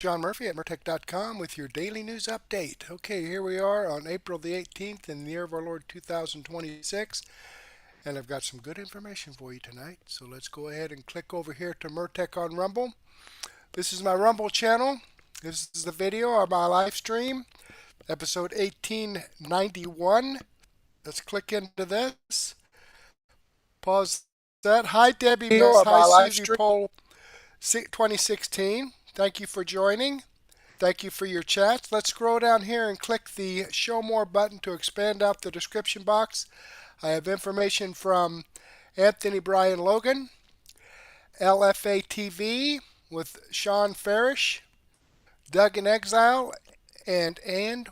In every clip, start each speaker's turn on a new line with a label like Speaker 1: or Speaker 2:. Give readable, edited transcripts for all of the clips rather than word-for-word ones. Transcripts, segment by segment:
Speaker 1: John Murphy at Murtech.com with your daily news update. Okay, here we are on April the 18th in the year of our Lord 2026, and I've got some good information for you tonight. So let's go ahead and click over here to Murtech on Rumble. This is my Rumble channel. This is the video of my live stream, episode 1891. Let's click into this. Pause that. Hi, Debbie. Yes, hi, Susie Poll 2016. Thank you for joining. Thank you for your chats. Let's scroll down here and click the Show More button to expand out the description box. I have information from Anthony Brian Logan, LFA TV with Shawn Farash, Doug In Exile, and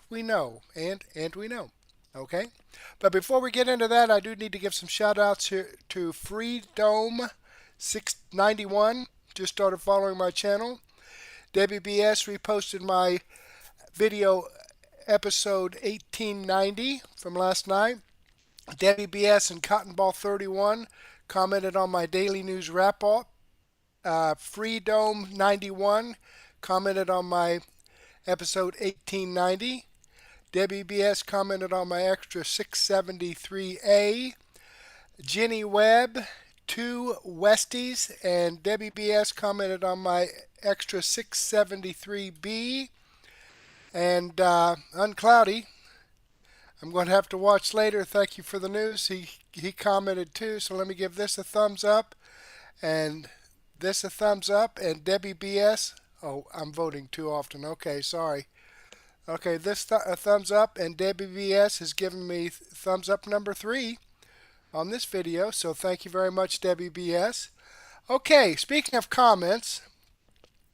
Speaker 1: we know. And we know. Okay? But before we get into that, I do need to give some shout outs here to Freedom 691. Just started following my channel. Debbie BS reposted my video episode 1890 from last night. Debbie BS and Cottonball 31 commented on my daily news wrap up. Freedom 91 commented on my episode 1890. Debbie BS commented on my extra 673A. Jenny Webb, 2 Westies, and Debbie BS commented on my extra 673B. And Uncloudy, I'm going to have to watch later. Thank you for the news. He commented too, so let me give this a thumbs up and this a thumbs up. And Debbie BS, oh, I'm voting too often. Okay, sorry. Okay, this a thumbs up, and Debbie BS has given me thumbs up number 3 on this video, so thank you very much, Debbie BS. Okay, speaking of comments,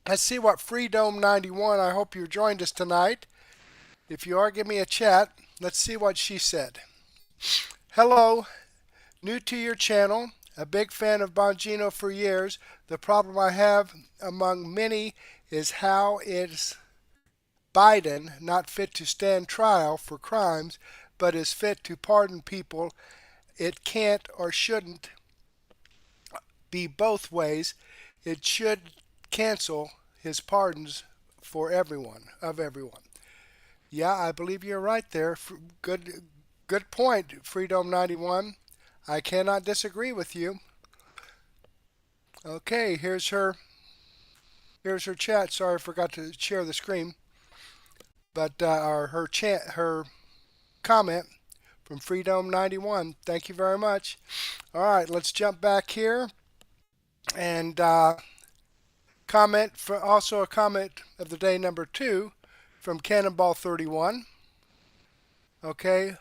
Speaker 1: let's see what Freedom91, I hope you joined us tonight. If you are, give me a chat. Let's see what she said. Hello, new to your channel, a big fan of Bongino for years. The problem I have among many is how is Biden not fit to stand trial for crimes, but is fit to pardon people. It can't or shouldn't be both ways. It should cancel his pardons for everyone, of everyone. Yeah, I believe you're right there. Good point, Freedom91. I cannot disagree with you. Okay, here's her chat. Sorry, I forgot to share the screen. But her comment from Freedom91. Thank you very much. All right, let's jump back here and comment for also a comment of the day number 2 from Cannonball 31. Okay,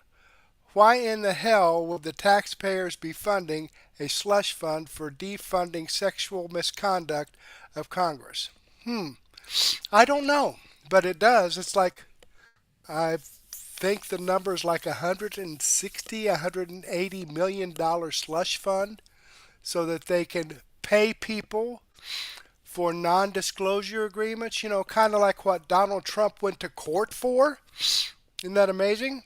Speaker 1: why in the hell would the taxpayers be funding a slush fund for defunding sexual misconduct of Congress? I don't know, but it does. It's like I think the number is like $180 million slush fund so that they can pay people for non-disclosure agreements, you know, kind of like what Donald Trump went to court for. Isn't that amazing?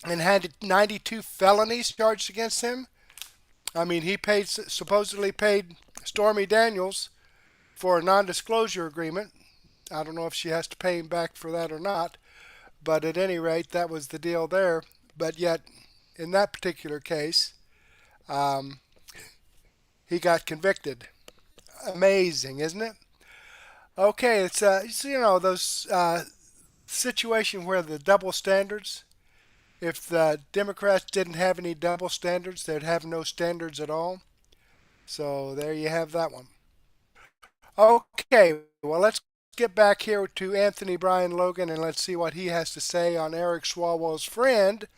Speaker 1: And had 92 felonies charged against him. I mean, he supposedly paid Stormy Daniels for a non-disclosure agreement. I don't know if she has to pay him back for that or not. But at any rate, that was the deal there. But yet, in that particular case, he got convicted. Amazing, isn't it? Okay, it's you know, those situation where the double standards. If the Democrats didn't have any double standards, they'd have no standards at all. So there you have that one. Okay, well, let's get back here to Anthony Brian Logan and let's see what he has to say on Eric Swalwell's friend,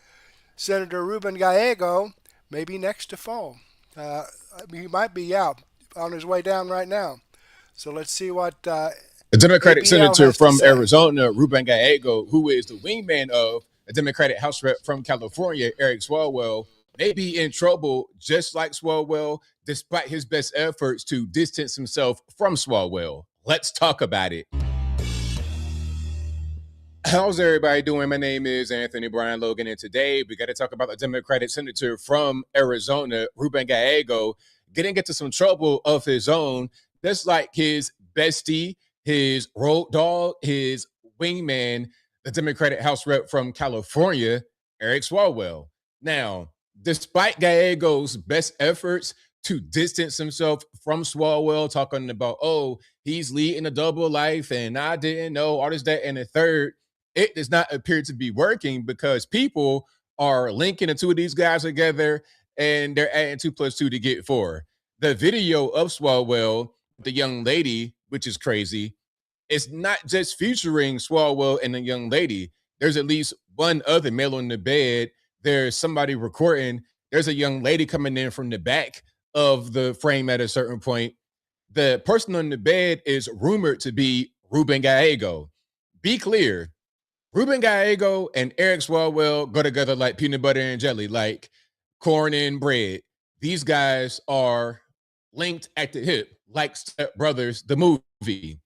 Speaker 1: Senator Ruben Gallego, maybe next to fall. He might be out on his way down right now. So let's see what
Speaker 2: the Democratic Senator from Arizona, Ruben Gallego, who is the wingman of a Democratic House Rep from California, Eric Swalwell, may be in trouble just like Swalwell, despite his best efforts to distance himself from Swalwell. Let's talk about it. How's everybody doing? My name is Anthony Brian Logan, and today we got to talk about the Democratic Senator from Arizona, Ruben Gallego, getting into some trouble of his own, just like his bestie, his road dog, his wingman, the Democratic House rep from California, Eric Swalwell. Now, despite Gallego's best efforts to distance himself from Swalwell, talking about, oh, he's leading a double life and I didn't know all this, that, and the third, it does not appear to be working because people are linking the two of these guys together and they're adding 2 + 2 to get 4. The video of Swalwell, the young lady, which is crazy, it's not just featuring Swalwell and the young lady. There's at least one other male on the bed. There's somebody recording. There's a young lady coming in from the back of the frame at a certain point. The person on the bed is rumored to be Ruben Gallego. Be clear, Ruben Gallego and Eric Swalwell go together like peanut butter and jelly, like corn and bread. These guys are linked at the hip, like Step Brothers, the movie.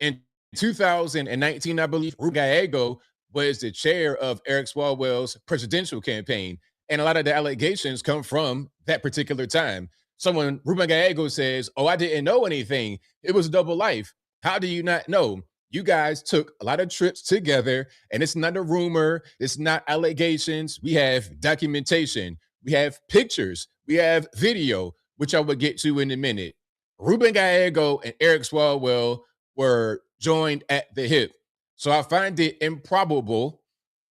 Speaker 2: In 2019, I believe, Ruben Gallego was the chair of Eric Swalwell's presidential campaign. And a lot of the allegations come from that particular time. So when Ruben Gallego says, oh, I didn't know anything, it was a double life. How do you not know? You guys took a lot of trips together, and it's not a rumor. It's not allegations. We have documentation. We have pictures. We have video, which I will get to in a minute. Ruben Gallego and Eric Swalwell were joined at the hip. So I find it improbable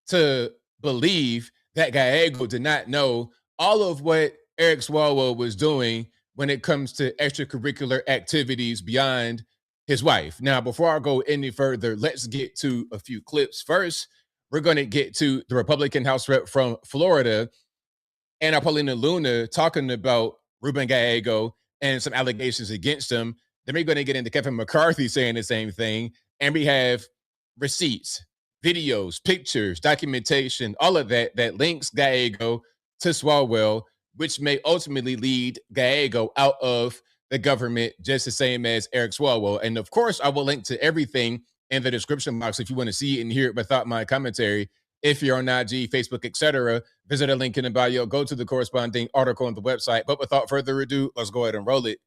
Speaker 2: to believe that Gallego did not know all of what Eric Swalwell was doing when it comes to extracurricular activities beyond his wife. Now, before I go any further, let's get to a few clips. First, we're going to get to the Republican House rep from Florida, Anna Paulina Luna, talking about Ruben Gallego and some allegations against him. Then we're going to get into Kevin McCarthy saying the same thing. And we have receipts, videos, pictures, documentation, all of that links Gallego to Swalwell, which may ultimately lead Gallego out of the government, just the same as Eric Swalwell. And of course, I will link to everything in the description box if you want to see it and hear it without my commentary. If you're on IG, Facebook, etc., visit a link in the bio, go to the corresponding article on the website. But without further ado, let's go ahead and roll it.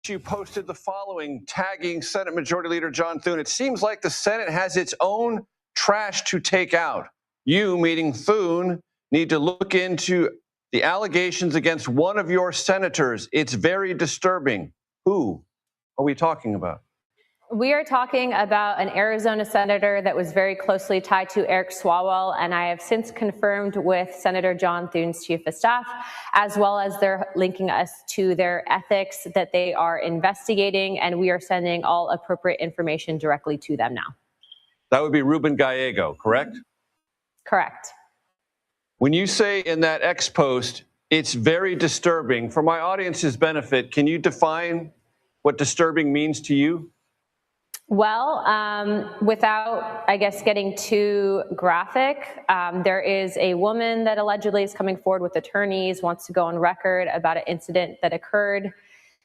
Speaker 3: You posted the following, tagging Senate Majority Leader John Thune. It seems like the Senate has its own trash to take out. You, meaning Thune, need to look into the allegations against one of your senators. It's very disturbing. Who are we talking about?
Speaker 4: We are talking about an Arizona senator that was very closely tied to Eric Swalwell, and I have since confirmed with Senator John Thune's chief of staff, as well as they're linking us to their ethics that they are investigating, and we are sending all appropriate information directly to them now.
Speaker 3: That would be Ruben Gallego, correct?
Speaker 4: Correct.
Speaker 3: When you say in that X post, it's very disturbing, for my audience's benefit, can you define what disturbing means to you?
Speaker 4: Well, without, I guess, getting too graphic, there is a woman that allegedly is coming forward with attorneys, wants to go on record about an incident that occurred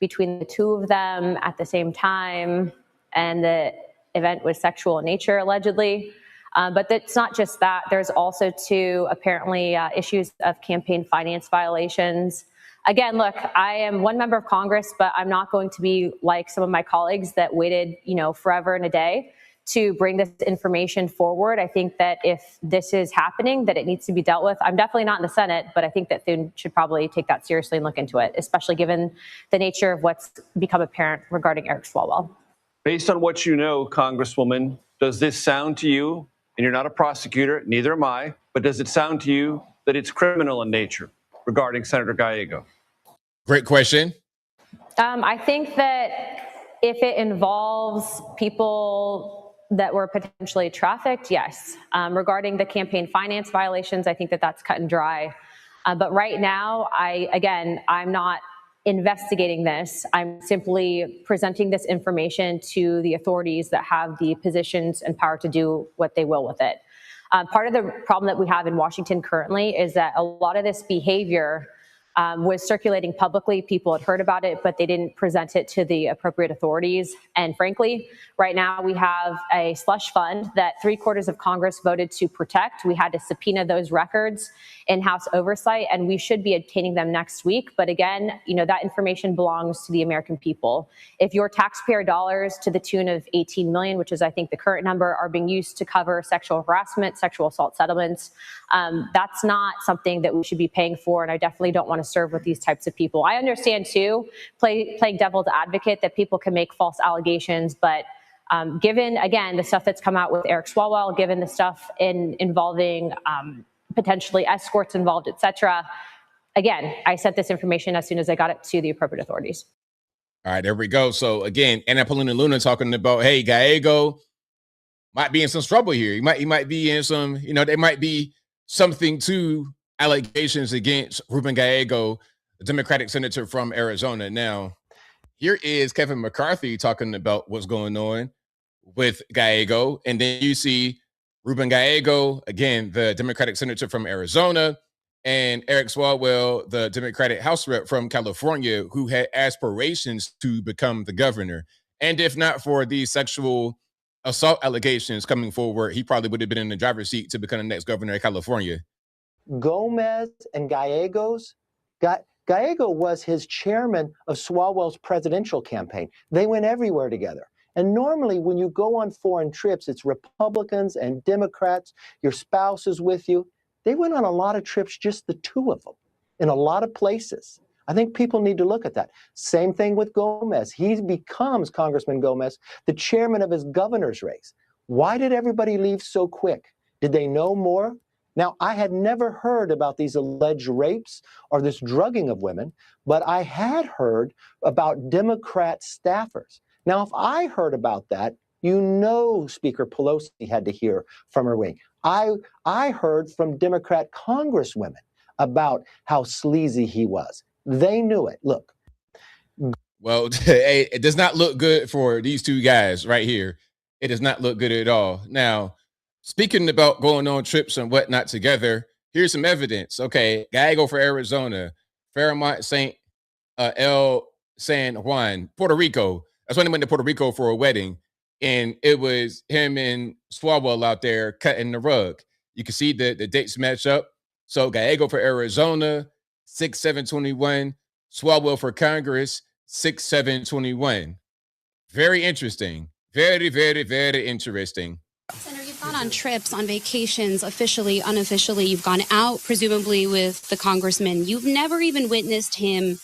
Speaker 4: between the two of them at the same time, and the event was sexual in nature, allegedly. But it's not just that. There's also apparently issues of campaign finance violations. Again, look, I am one member of Congress, but I'm not going to be like some of my colleagues that waited, forever and a day to bring this information forward. I think that if this is happening, that it needs to be dealt with. I'm definitely not in the Senate, but I think that Thune should probably take that seriously and look into it, especially given the nature of what's become apparent regarding Eric Swalwell.
Speaker 3: Based on what you know, Congresswoman, does this sound to you, and you're not a prosecutor, neither am I, but does it sound to you that it's criminal in nature regarding Senator Gallego?
Speaker 2: Great question.
Speaker 4: I think that if it involves people that were potentially trafficked, yes. Regarding the campaign finance violations, I think that that's cut and dry. But right now, I'm not investigating this. I'm simply presenting this information to the authorities that have the positions and power to do what they will with it. Part of the problem that we have in Washington currently is that a lot of this behavior was circulating publicly. People had heard about it, but they didn't present it to the appropriate authorities. And frankly, right now we have a slush fund that 3/4 of Congress voted to protect. We had to subpoena those records in House oversight, and we should be obtaining them next week. But again, that information belongs to the American people. If your taxpayer dollars to the tune of 18 million, which is I think the current number, are being used to cover sexual harassment, sexual assault settlements, that's not something that we should be paying for. And I definitely don't want to serve with these types of people. I understand too, playing devil's advocate, that people can make false allegations, but given, again, the stuff that's come out with Eric Swalwell, given the stuff involving potentially escorts involved, et cetera, again, I sent this information as soon as I got it to the appropriate authorities.
Speaker 2: All right, there we go. So again, Anna Paulina Luna talking about, hey, Gallego might be in some trouble here. He might be in some, there might be something to allegations against Ruben Gallego, the Democratic senator from Arizona. Now, here is Kevin McCarthy talking about what's going on with Gallego. And then you see Ruben Gallego, again, the Democratic senator from Arizona, and Eric Swalwell, the Democratic House rep from California, who had aspirations to become the governor. And if not for these sexual assault allegations coming forward, he probably would have been in the driver's seat to become the next governor of California.
Speaker 5: Gomez and Gallego was his chairman of Swalwell's presidential campaign. They went everywhere together. And normally when you go on foreign trips, it's Republicans and Democrats, your spouse is with you. They went on a lot of trips, just the two of them, in a lot of places. I think people need to look at that. Same thing with Gomez. He becomes, Congressman Gomez, the chairman of his governor's race. Why did everybody leave so quick? Did they know more? Now, I had never heard about these alleged rapes or this drugging of women, but I had heard about Democrat staffers. Now, if I heard about that, Speaker Pelosi had to hear from her wing. I heard from Democrat congresswomen about how sleazy he was. They knew it. Look.
Speaker 2: Well, it does not look good for these two guys right here. It does not look good at all. Now, speaking about going on trips and whatnot together, here's some evidence. Okay, Gallego for Arizona, Fairmont El San Juan, Puerto Rico. That's when he went to Puerto Rico for a wedding. And it was him and Swalwell out there cutting the rug. You can see the dates match up. So Gallego for Arizona, 6/7/21. Swalwell for Congress, 6/7/21. Very interesting. Very, very, very interesting.
Speaker 6: Senator, you've gone on trips, on vacations, officially, unofficially. You've gone out, presumably, with the congressman. You've never even witnessed him,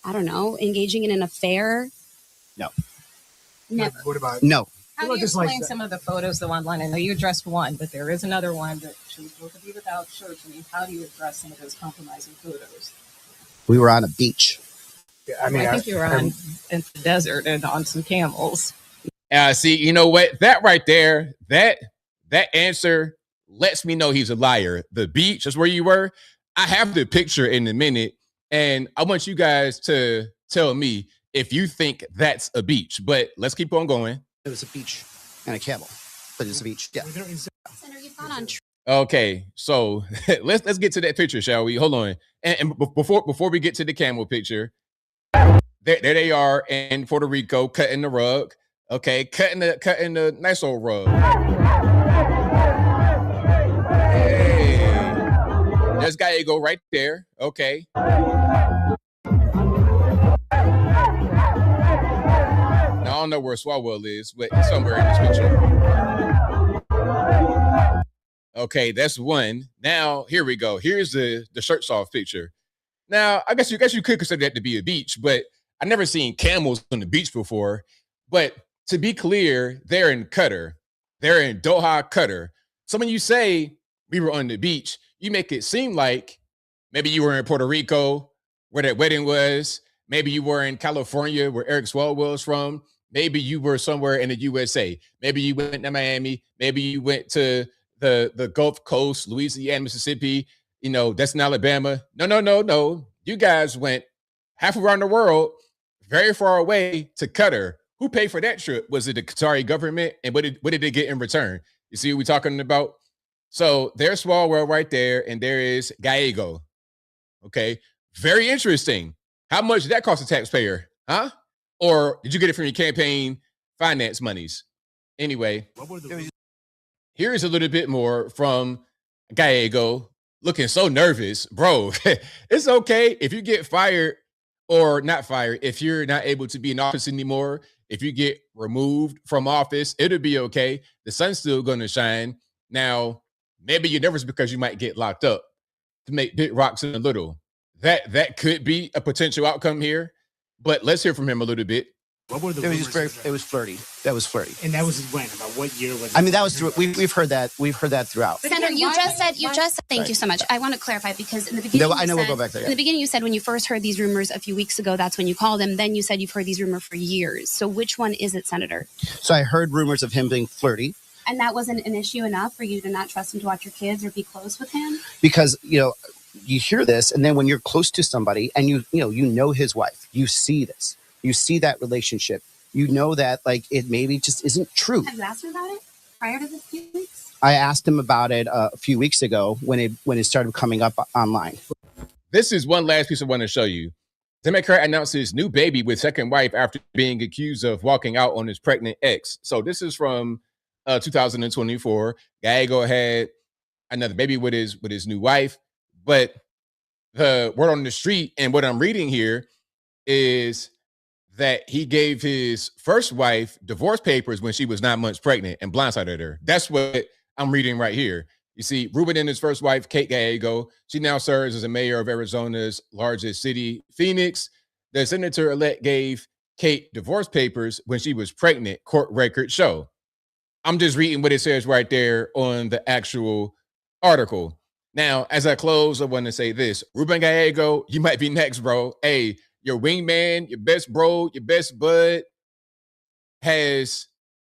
Speaker 6: I don't know, engaging in an affair?
Speaker 7: No.
Speaker 6: Never.
Speaker 7: What about? No.
Speaker 8: How do you explain some of the photos that went online? I know you addressed one, but there is another one that shows both of you without shirts. I mean, how do you address some of those compromising photos?
Speaker 7: We were on a beach.
Speaker 8: Yeah, I think you were in the desert and on some camels.
Speaker 2: See, you know what? That right there, that answer lets me know he's a liar. The beach is where you were. I have the picture in a minute, and I want you guys to tell me if you think that's a beach. But let's keep on going.
Speaker 7: It was a beach and a camel, but it's a beach. Yeah.
Speaker 6: Senator, you've gone on
Speaker 2: Okay, so let's get to that picture, shall we? Hold on. And before we get to the camel picture, there they are in Puerto Rico cutting the rug. Okay, cutting the nice old rug. Hey, there's Gallego right there. Okay. Now I don't know where Swalwell is, but he's somewhere in this picture. Okay, that's one. Now here we go. Here's the shirts off picture. Now I guess you could consider that to be a beach, but I've never seen camels on the beach before. But to be clear, they're in Qatar. They're in Doha, Qatar. So when you say we were on the beach, you make it seem like maybe you were in Puerto Rico, where that wedding was. Maybe you were in California, where Eric Swalwell is from. Maybe you were somewhere in the USA. Maybe you went to Miami. Maybe you went to the Gulf Coast, Louisiana, Mississippi, that's in Alabama. No. You guys went half around the world, very far away to Qatar. Who paid for that trip? Was it the Qatari government? And what did they get in return? You see what we're talking about? So there's Swalwell right there, and there is Gallego. Okay. Very interesting. How much did that cost the taxpayer? Huh? Or did you get it from your campaign finance monies? Anyway, here's a little bit more from Gallego, looking so nervous. Bro, it's okay if you get fired or not fired. If you're not able to be in office anymore, if you get removed from office, it'll be okay. The sun's still going to shine. Now, maybe you're nervous because you might get locked up to make big rocks in a little. That could be a potential outcome here, but let's hear from him a little bit.
Speaker 7: What were the it was flirty. That was flirty.
Speaker 9: And that was when? About what year was it?
Speaker 7: I mean, that was through. We've heard that. We've heard that throughout.
Speaker 6: Senator, you just said. Thank you so much. I want to clarify because in the beginning,
Speaker 7: I know we'll go back there.
Speaker 6: In the beginning, you said when you first heard these rumors a few weeks ago, that's when you called him. Then you said you've heard these rumors for years. So which one is it, Senator?
Speaker 7: So I heard rumors of him being flirty.
Speaker 6: And that wasn't an issue enough for you to not trust him to watch your kids or be close with him?
Speaker 7: Because, you hear this, and then when you're close to somebody and you know his wife, you see this. You see that relationship. You know that, it maybe just isn't true.
Speaker 6: Have you asked him about it prior to this few weeks?
Speaker 7: I asked him about it a few weeks ago when it started coming up online.
Speaker 2: This is one last piece I want to show you. Democrat announces new baby with second wife after being accused of walking out on his pregnant ex. So this is from 2024. Gallego had another baby with his new wife, but the word on the street and what I'm reading here is that he gave his first wife divorce papers when she was 9 months pregnant and blindsided her. That's what I'm reading right here. You see, Ruben and his first wife, Kate Gallego, she now serves as a mayor of Arizona's largest city, Phoenix. The senator-elect gave Kate divorce papers when she was pregnant, court records show. I'm just reading what it says right there on the actual article. Now, as I close, I want to say this. Ruben Gallego, you might be next, bro. Hey, your wingman, your best bro, your best bud has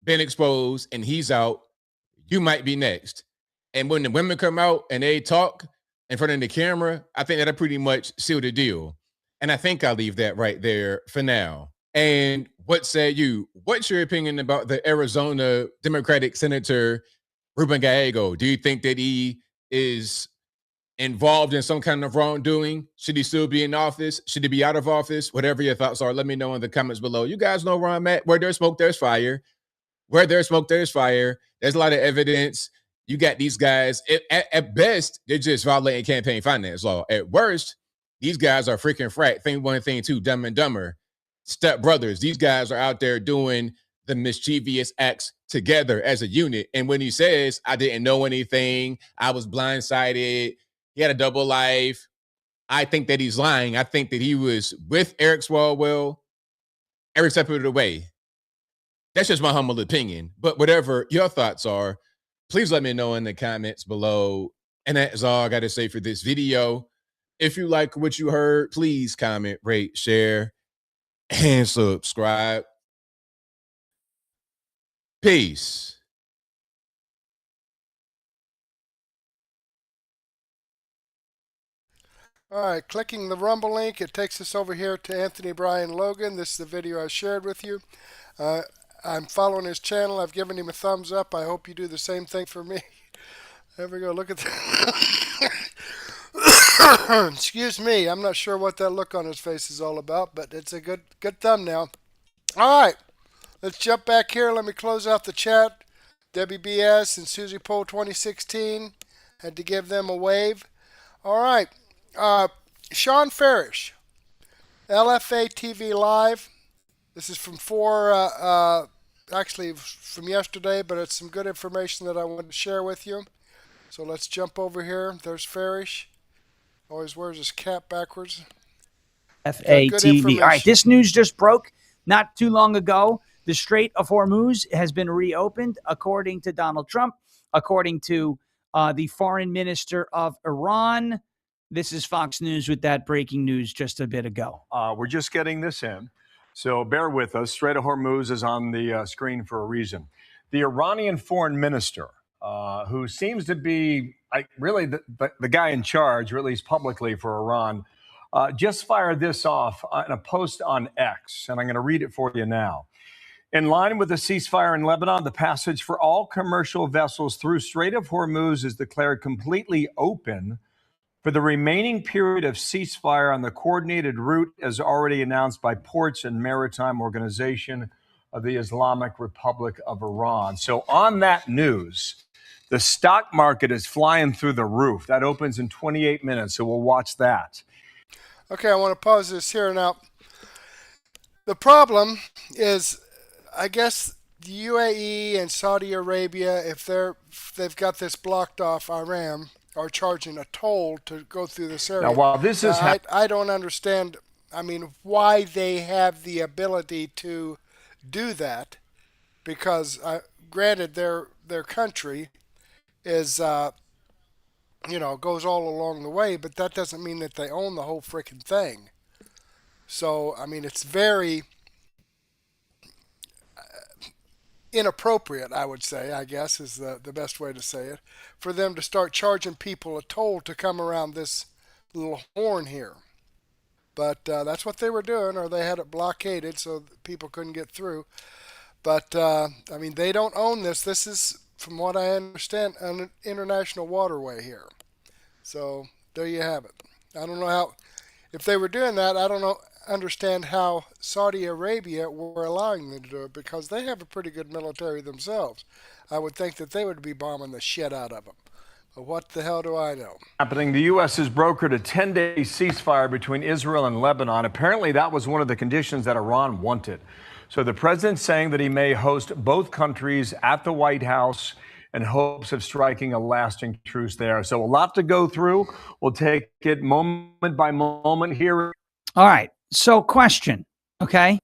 Speaker 2: been exposed and he's out. You might be next. And when the women come out and they talk in front of the camera, I think that'll pretty much seal the deal. And I think I'll leave that right there for now. And what say you? What's your opinion about the Arizona Democratic Senator Ruben Gallego? Do you think that he is involved in some kind of wrongdoing? Should he still be in office? Should he be out of office? Whatever your thoughts are, let me know in the comments below. You guys know where I'm at. Where there's smoke, there's fire. Where there's smoke, there's fire. There's a lot of evidence. You got these guys, at best, they're just violating campaign finance law. At worst, these guys are freaking frat. Thing one, thing two, Dumb and Dumber. Step brothers. These guys are out there doing the mischievous acts together as a unit. And when he says, I didn't know anything, I was blindsided, he had a double life, I think that he's lying. I think that he was with Eric Swalwell every step of the way. That's just my humble opinion. But whatever your thoughts are, please let me know in the comments below. And that's all I got to say for this video. If you like what you heard, please comment, rate, share, and subscribe. Peace.
Speaker 1: All right, clicking the Rumble link, it takes us over here to Anthony Brian Logan. This is the video I shared with you. I'm following his channel. I've given him a thumbs up. I hope you do the same thing for me. There we go. Look at that. Excuse me. I'm not sure what that look on his face is all about, but it's a good thumbnail. All right. Let's jump back here. Let me close out the chat. Debbie BS and Susie Poll 2016. Had to give them a wave. All right. Shawn Farash, LFA TV Live. This is from actually from yesterday, but it's some good information that I wanted to share with you. So let's jump over here. There's Farash. Always wears his cap backwards.
Speaker 9: FATV. All right, this news just broke not too long ago. The Strait of Hormuz has been reopened, according to Donald Trump, according to the foreign minister of Iran. This is Fox News with that breaking news just a bit ago.
Speaker 10: We're just getting this in, so bear with us. Strait of Hormuz is on the screen for a reason. The Iranian foreign minister, who seems to be really the guy in charge, or at least publicly for Iran, just fired this off in a post on X, and I'm going to read it for you now. In line with the ceasefire in Lebanon, the passage for all commercial vessels through Strait of Hormuz is declared completely open for the remaining period of ceasefire on the coordinated route as already announced by Ports and Maritime Organization of the Islamic Republic of Iran. So on that news, the stock market is flying through the roof. That opens in 28 minutes, so we'll watch that.
Speaker 1: Okay, I want to pause this here. Now, the problem is, I guess the UAE and Saudi Arabia, if they've got this blocked off, Iran are charging a toll to go through this area.
Speaker 10: Now, while this is
Speaker 1: I don't understand, why they have the ability to do that, because granted, their country is, goes all along the way, but that doesn't mean that they own the whole freaking thing. So, it's very inappropriate, I would say, I guess is the best way to say it, for them to start charging people a toll to come around this little horn here. But that's what they were doing, or they had it blockaded so that people couldn't get through. But, they don't own this. This is, from what I understand, an international waterway here. So there you have it. I don't know how, if they were doing that, I don't understand how Saudi Arabia were allowing them to do it, because they have a pretty good military themselves. I would think that they would be bombing the shit out of them. But what the hell do I know?
Speaker 10: Happening, the U.S. has brokered a 10-day ceasefire between Israel and Lebanon. Apparently, that was one of the conditions that Iran wanted. So the president's saying that he may host both countries at the White House in hopes of striking a lasting truce there. So a lot to go through. We'll take it moment by moment here.
Speaker 9: All right. So question, okay?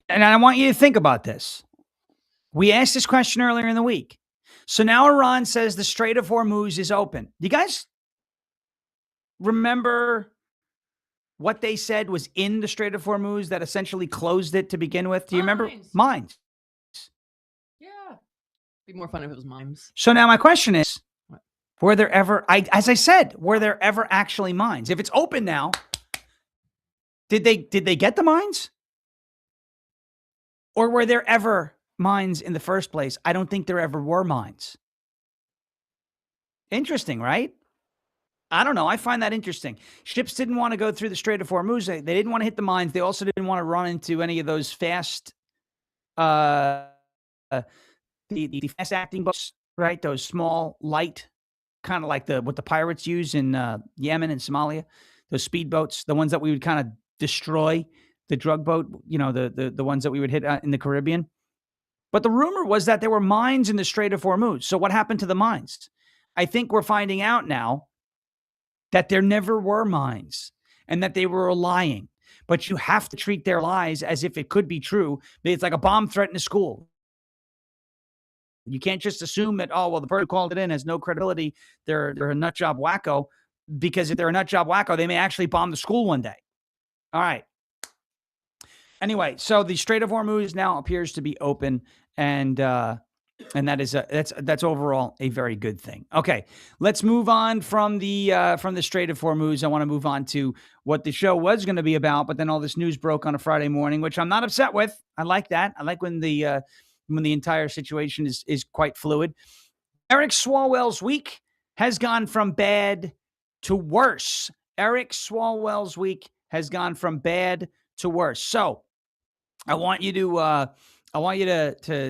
Speaker 9: And I want you to think about this. We asked this question earlier in the week. So now Iran says the Strait of Hormuz is open. You guys remember what they said was in the Strait of Hormuz that essentially closed it to begin with? Do you remember? Mines.
Speaker 11: Yeah. Be more fun if it was mimes.
Speaker 9: So now my question is, were there ever, as I said, were there ever actually mines? If it's open now, did they get the mines? Or were there ever mines in the first place? I don't think there ever were mines. Interesting, right? I don't know. I find that interesting. Ships didn't want to go through the Strait of Hormuz. They didn't want to hit the mines. They also didn't want to run into any of those fast, the fast-acting boats, right? Those small, light, kind of like what the pirates use in Yemen and Somalia. Those speedboats, the ones that we would kind of destroy, the drug boat, the ones that we would hit in the Caribbean. But the rumor was that there were mines in the Strait of Hormuz. So what happened to the mines? I think we're finding out now that there never were mines and that they were lying. But you have to treat their lies as if it could be true. It's like a bomb threat in a school. You can't just assume that, the person who called it in has no credibility. They're a nut job wacko, because if they're a nut job wacko, they may actually bomb the school one day. All right. Anyway, so the Strait of Hormuz now appears to be open, and that is that's overall a very good thing. Okay, let's move on from the Strait of Hormuz. I want to move on to what the show was going to be about, but then all this news broke on a Friday morning, which I'm not upset with. I like that. I like when the entire situation is quite fluid. Eric Swalwell's week has gone from bad to worse. Eric Swalwell's week has gone from bad to worse. So I want you to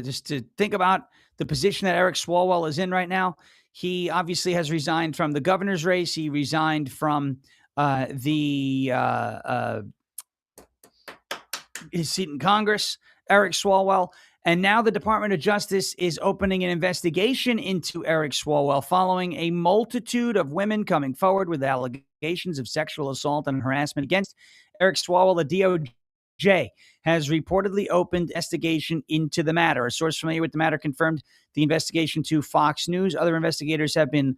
Speaker 9: just think about the position that Eric Swalwell is in right now. He obviously has resigned from the governor's race. He resigned from his seat in Congress, Eric Swalwell. And now the Department of Justice is opening an investigation into Eric Swalwell following a multitude of women coming forward with allegations of sexual assault and harassment against Eric Swalwell. The DOJ has reportedly opened investigation into the matter. A source familiar with the matter confirmed the investigation to Fox News. Other investigations have been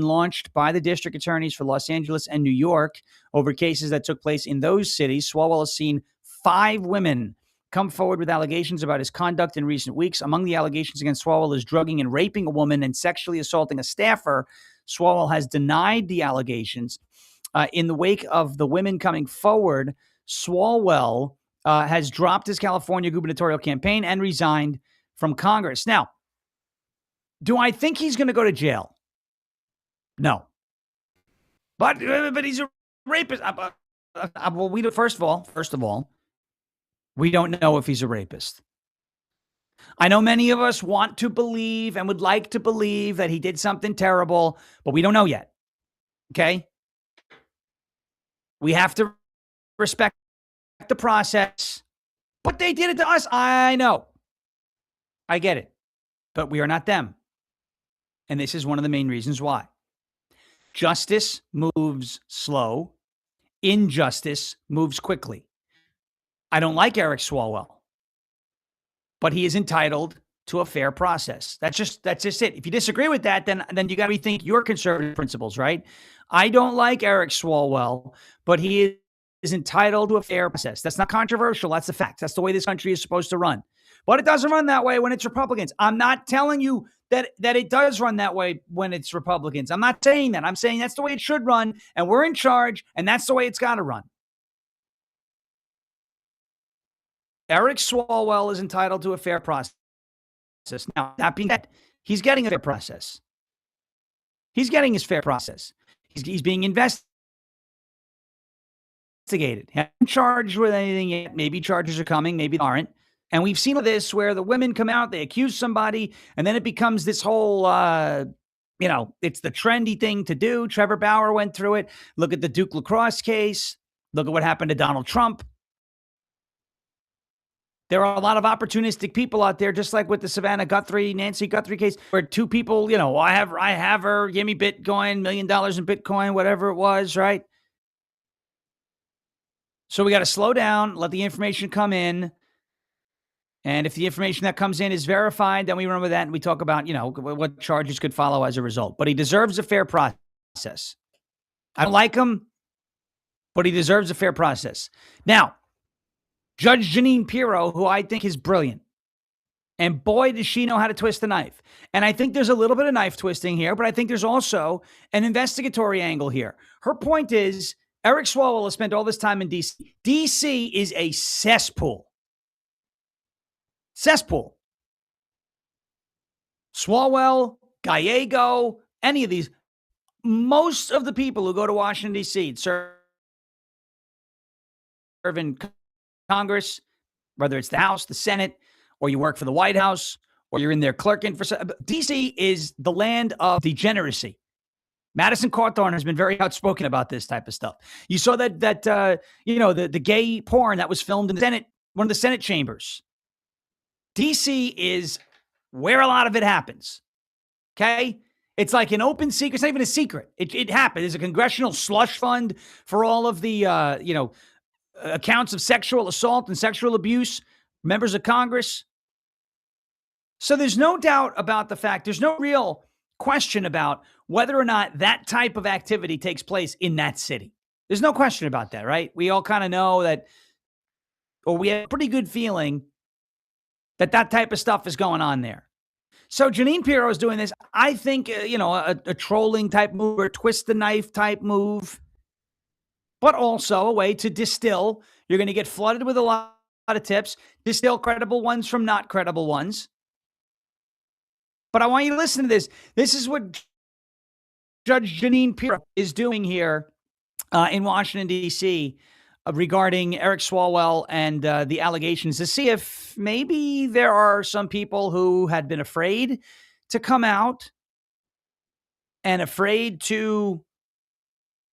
Speaker 9: launched by the district attorneys for Los Angeles and New York over cases that took place in those cities. Swalwell has seen 5 women come forward with allegations about his conduct in recent weeks. Among the allegations against Swalwell is drugging and raping a woman and sexually assaulting a staffer. Swalwell has denied the allegations. In the wake of the women coming forward, Swalwell has dropped his California gubernatorial campaign and resigned from Congress. Now, do I think he's going to go to jail? No. But he's a rapist. Well, first of all, we don't know if he's a rapist. I know many of us want to believe and would like to believe that he did something terrible, but we don't know yet. Okay? We have to respect the process. But they did it to us. I know. I get it. But we are not them. And this is one of the main reasons why. Justice moves slow. Injustice moves quickly. I don't like Eric Swalwell, but he is entitled to a fair process. That's just it. If you disagree with that, then you got to rethink your conservative principles, right? I don't like Eric Swalwell, but he is entitled to a fair process. That's not controversial. That's the fact. That's the way this country is supposed to run. But it doesn't run that way when it's Republicans. I'm not telling you that it does run that way when it's Republicans. I'm not saying that. I'm saying that's the way it should run, and we're in charge, and that's the way it's got to run. Eric Swalwell is entitled to a fair process. Now, that being said, he's getting a fair process. He's getting his fair process. He's being investigated. He hasn't charged with anything yet. Maybe charges are coming, maybe they aren't. And we've seen this where the women come out, they accuse somebody, and then it becomes this whole, it's the trendy thing to do. Trevor Bauer went through it. Look at the Duke lacrosse case. Look at what happened to Donald Trump. There are a lot of opportunistic people out there, just like with the Nancy Guthrie case, where two people, I have her, give me Bitcoin, $1 million in Bitcoin, whatever it was, right? So we got to slow down, let the information come in. And if the information that comes in is verified, then we run with that and we talk about, what charges could follow as a result. But he deserves a fair process. I don't like him, but he deserves a fair process. Now, Judge Jeanine Pirro, who I think is brilliant, and boy, does she know how to twist the knife. And I think there's a little bit of knife twisting here, but I think there's also an investigatory angle here. Her point is, Eric Swalwell has spent all this time in D.C. D.C. is a cesspool. Cesspool. Swalwell, Gallego, any of these, most of the people who go to Washington, D.C. serve in Congress, whether it's the House, the Senate, or you work for the White House, or you're in there clerking for... D.C. is the land of degeneracy. Madison Cawthorn has been very outspoken about this type of stuff. You saw that the gay porn that was filmed in the Senate, one of the Senate chambers. D.C. is where a lot of it happens. Okay? It's like an open secret. It's not even a secret. It happened. There's a congressional slush fund for all of the, accounts of sexual assault and sexual abuse, members of Congress. So there's no doubt about the fact, there's no real question about whether or not that type of activity takes place in that city. There's no question about that, right? We all kind of know that, or we have a pretty good feeling that type of stuff is going on there. So Jeanine Pirro is doing this, I think, a trolling type move or a twist the knife type move, but also a way to distill. You're going to get flooded with a lot of tips, distill credible ones from not credible ones. But I want you to listen to this. This is what Judge Jeanine Pirro is doing here in Washington, D.C., regarding Eric Swalwell and the allegations, to see if maybe there are some people who had been afraid to come out and afraid to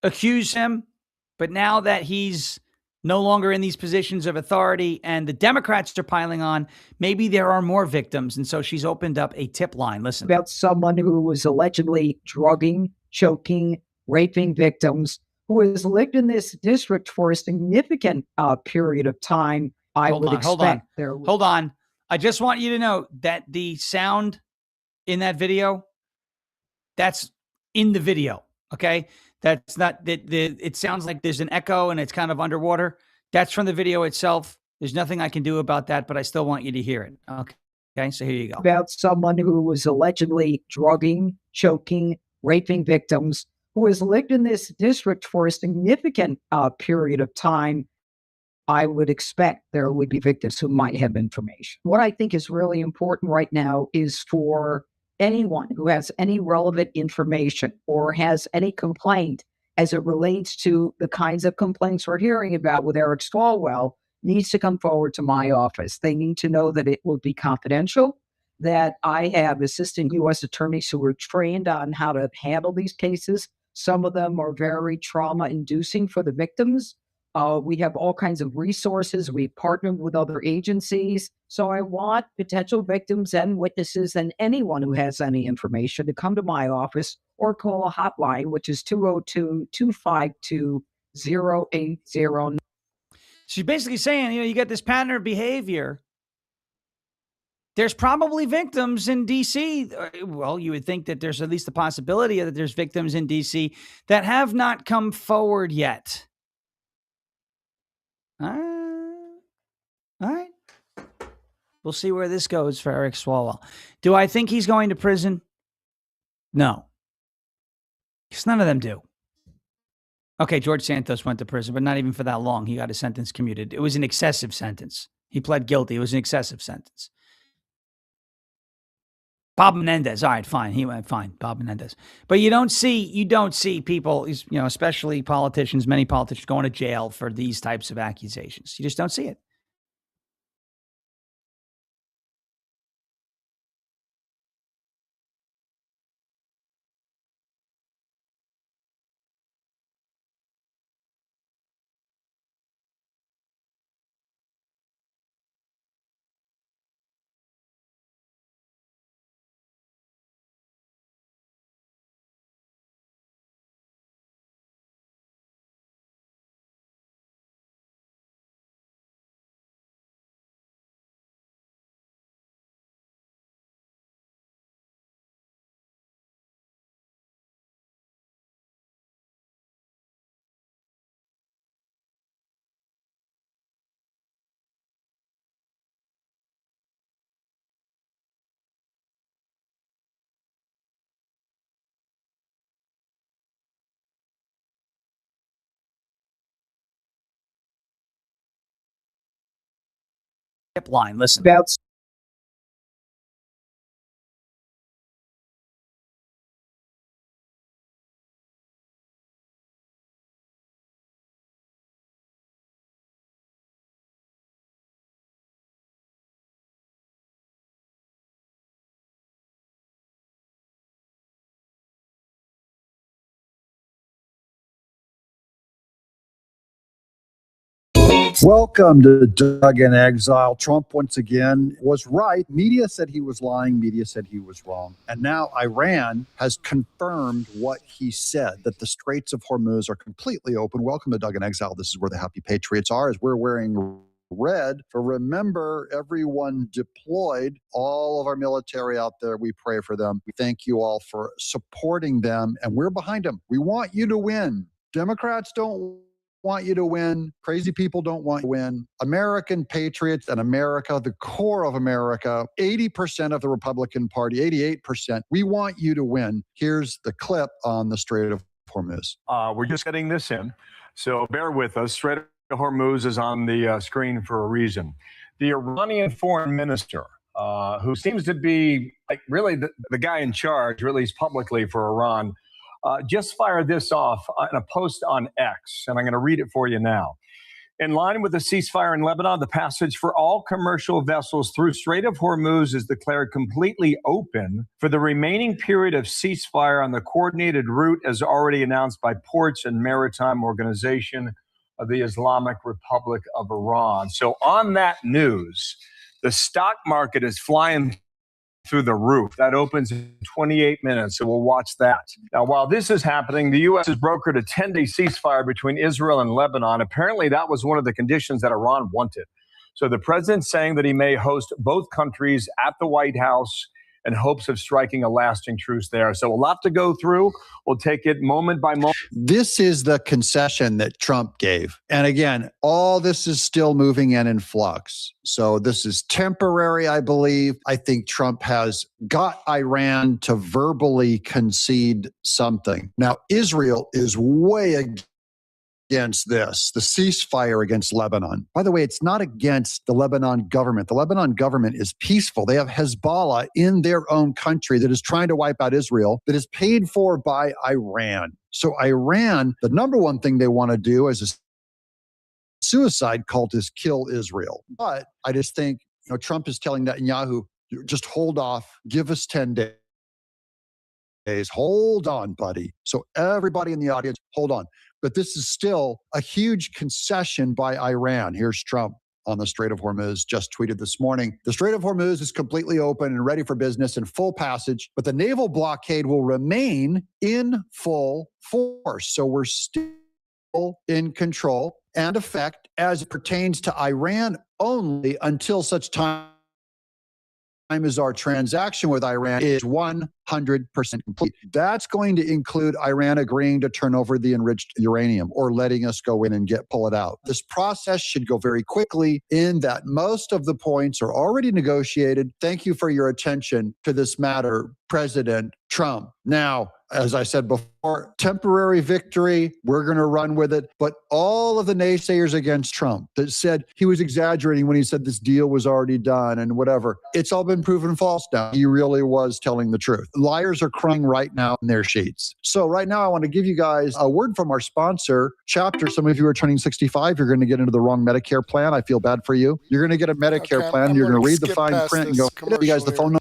Speaker 9: accuse him. But now that he's no longer in these positions of authority and the Democrats are piling on, maybe there are more victims. And so she's opened up a tip line. Listen.
Speaker 12: About someone who was allegedly drugging, choking, raping victims, who has lived in this district for a significant period of time. Hold
Speaker 9: on. I just want you to know that the sound in that video, that's in the video. Okay. That's not it sounds like there's an echo and it's kind of underwater. That's from the video itself. There's nothing I can do about that, but I still want you to hear it. Okay. So here you go.
Speaker 12: About someone who was allegedly drugging, choking, raping victims, who has lived in this district for a significant period of time. I would expect there would be victims who might have information. What I think is really important right now is for anyone who has any relevant information or has any complaint as it relates to the kinds of complaints we're hearing about with Eric Swalwell needs to come forward to my office. They need to know that it will be confidential, that I have assistant U.S. attorneys who are trained on how to handle these cases. Some of them are very trauma-inducing for the victims. We have all kinds of resources. We partnered with other agencies. So I want potential victims and witnesses and anyone who has any information to come to my office or call a hotline, which is 202-252-0809.
Speaker 9: She's basically saying, you get this pattern of behavior. There's probably victims in D.C. Well, you would think that there's at least the possibility that there's victims in D.C. that have not come forward yet. All right. We'll see where this goes for Eric Swalwell. Do I think he's going to prison? No. Because none of them do. Okay, George Santos went to prison, but not even for that long. He got his sentence commuted. It was an excessive sentence. He pled guilty. It was an excessive sentence. Bob Menendez. All right, fine. He went fine. Bob Menendez. But you don't see people, especially politicians, many politicians going to jail for these types of accusations. You just don't see it. Line, listen.
Speaker 13: Welcome to Doug in Exile. Trump once again was right. Media said he was lying. Media said he was wrong. And now Iran has confirmed what he said, that the Straits of Hormuz are completely open. Welcome to Doug in Exile. This is where the happy patriots are, as we're wearing red. For remember, everyone deployed, all of our military out there, we pray for them. We thank you all for supporting them, and we're behind them. We want you to win. Democrats don't want you to win. Crazy people don't want you to win. American patriots and America, the core of America, 80% of the Republican Party, 88%, we want you to win. Here's the clip on the Strait of Hormuz.
Speaker 10: We're just getting this in, so bear with us. Strait of Hormuz is on the screen for a reason. The Iranian foreign minister, who seems to be really the guy in charge, or at least publicly, for Iran, just fired this off in a post on X, and I'm going to read it for you now. In line with the ceasefire in Lebanon, the passage for all commercial vessels through Strait of Hormuz is declared completely open for the remaining period of ceasefire on the coordinated route as already announced by Ports and Maritime Organization of the Islamic Republic of Iran. So on that news, the stock market is flying through the roof. That opens in 28 minutes, so we'll watch that. Now, while this is happening, the U.S. has brokered a 10-day ceasefire between Israel and Lebanon. Apparently, that was one of the conditions that Iran wanted. So the president's saying that he may host both countries at the White House in hopes of striking a lasting truce there. So a lot to go through. We'll take it moment by moment.
Speaker 13: This is the concession that Trump gave. And again, all this is still moving and in flux. So this is temporary, I believe. I think Trump has got Iran to verbally concede something. Now, Israel is way against against this, the ceasefire against Lebanon. By the way, it's not against the Lebanon government. The Lebanon government is peaceful. They have Hezbollah in their own country that is trying to wipe out Israel, that is paid for by Iran. So Iran, the number one thing they want to do as a suicide cult is kill Israel. But I just think, Trump is telling Netanyahu, just hold off, give us 10 days. Hold on, buddy. So everybody in the audience, hold on. But this is still a huge concession by Iran. Here's Trump on the Strait of Hormuz, just tweeted this morning. The Strait of Hormuz is completely open and ready for business in full passage, but the naval blockade will remain in full force. So we're still in control and effect as it pertains to Iran only until such time as our transaction with Iran is 100% complete. That's going to include Iran agreeing to turn over the enriched uranium or letting us go in and pull it out. This process should go very quickly in that most of the points are already negotiated. Thank you for your attention to this matter, President Trump. Now, as I said before, temporary victory, we're going to run with it. But all of the naysayers against Trump that said he was exaggerating when he said this deal was already done and whatever, it's all been proven false now. He really was telling the truth. Liars are crying right now in their sheets. So right now, I want to give you guys a word from our sponsor, Chapter. Some of you are turning 65. You're going to get into the wrong Medicare plan. I feel bad for you. You're going to get a Medicare plan. You're going to read the fine print and go, give you guys the phone number.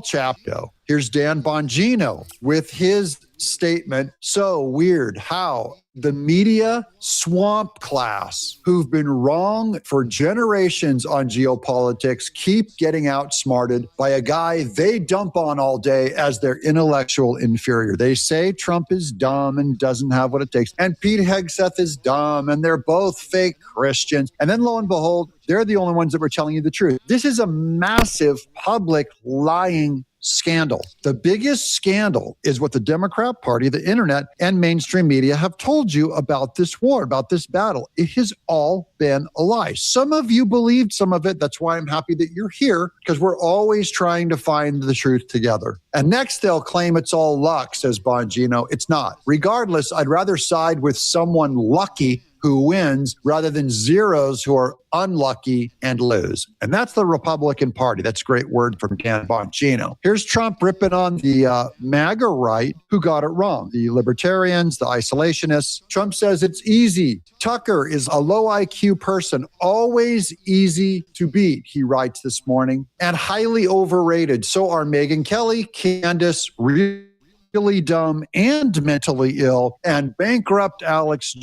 Speaker 13: Chapter. Here's Dan Bongino with his statement. So weird how the media swamp class, who've been wrong for generations on geopolitics, keep getting outsmarted by a guy they dump on all day as their intellectual inferior. They say Trump is dumb and doesn't have what it takes, and Pete Hegseth is dumb, and they're both fake Christians. And then lo and behold, they're the only ones that were telling you the truth. This is a massive public lying scandal. The biggest scandal is what the Democrat Party, the internet, and mainstream media have told you about this war, about this battle. It has all been a lie. Some of you believed some of it. That's why I'm happy that you're here, because we're always trying to find the truth together. And next, they'll claim it's all luck, says Bongino. It's not. Regardless, I'd rather side with someone lucky who wins rather than zeros who are unlucky and lose. And that's the Republican Party. That's a great word from Dan Bongino. Here's Trump ripping on the MAGA right who got it wrong. The libertarians, the isolationists. Trump says it's easy. Tucker is a low IQ person, always easy to beat, he writes this morning, and highly overrated. So are Megyn Kelly, Candace, really dumb and mentally ill, and bankrupt Alex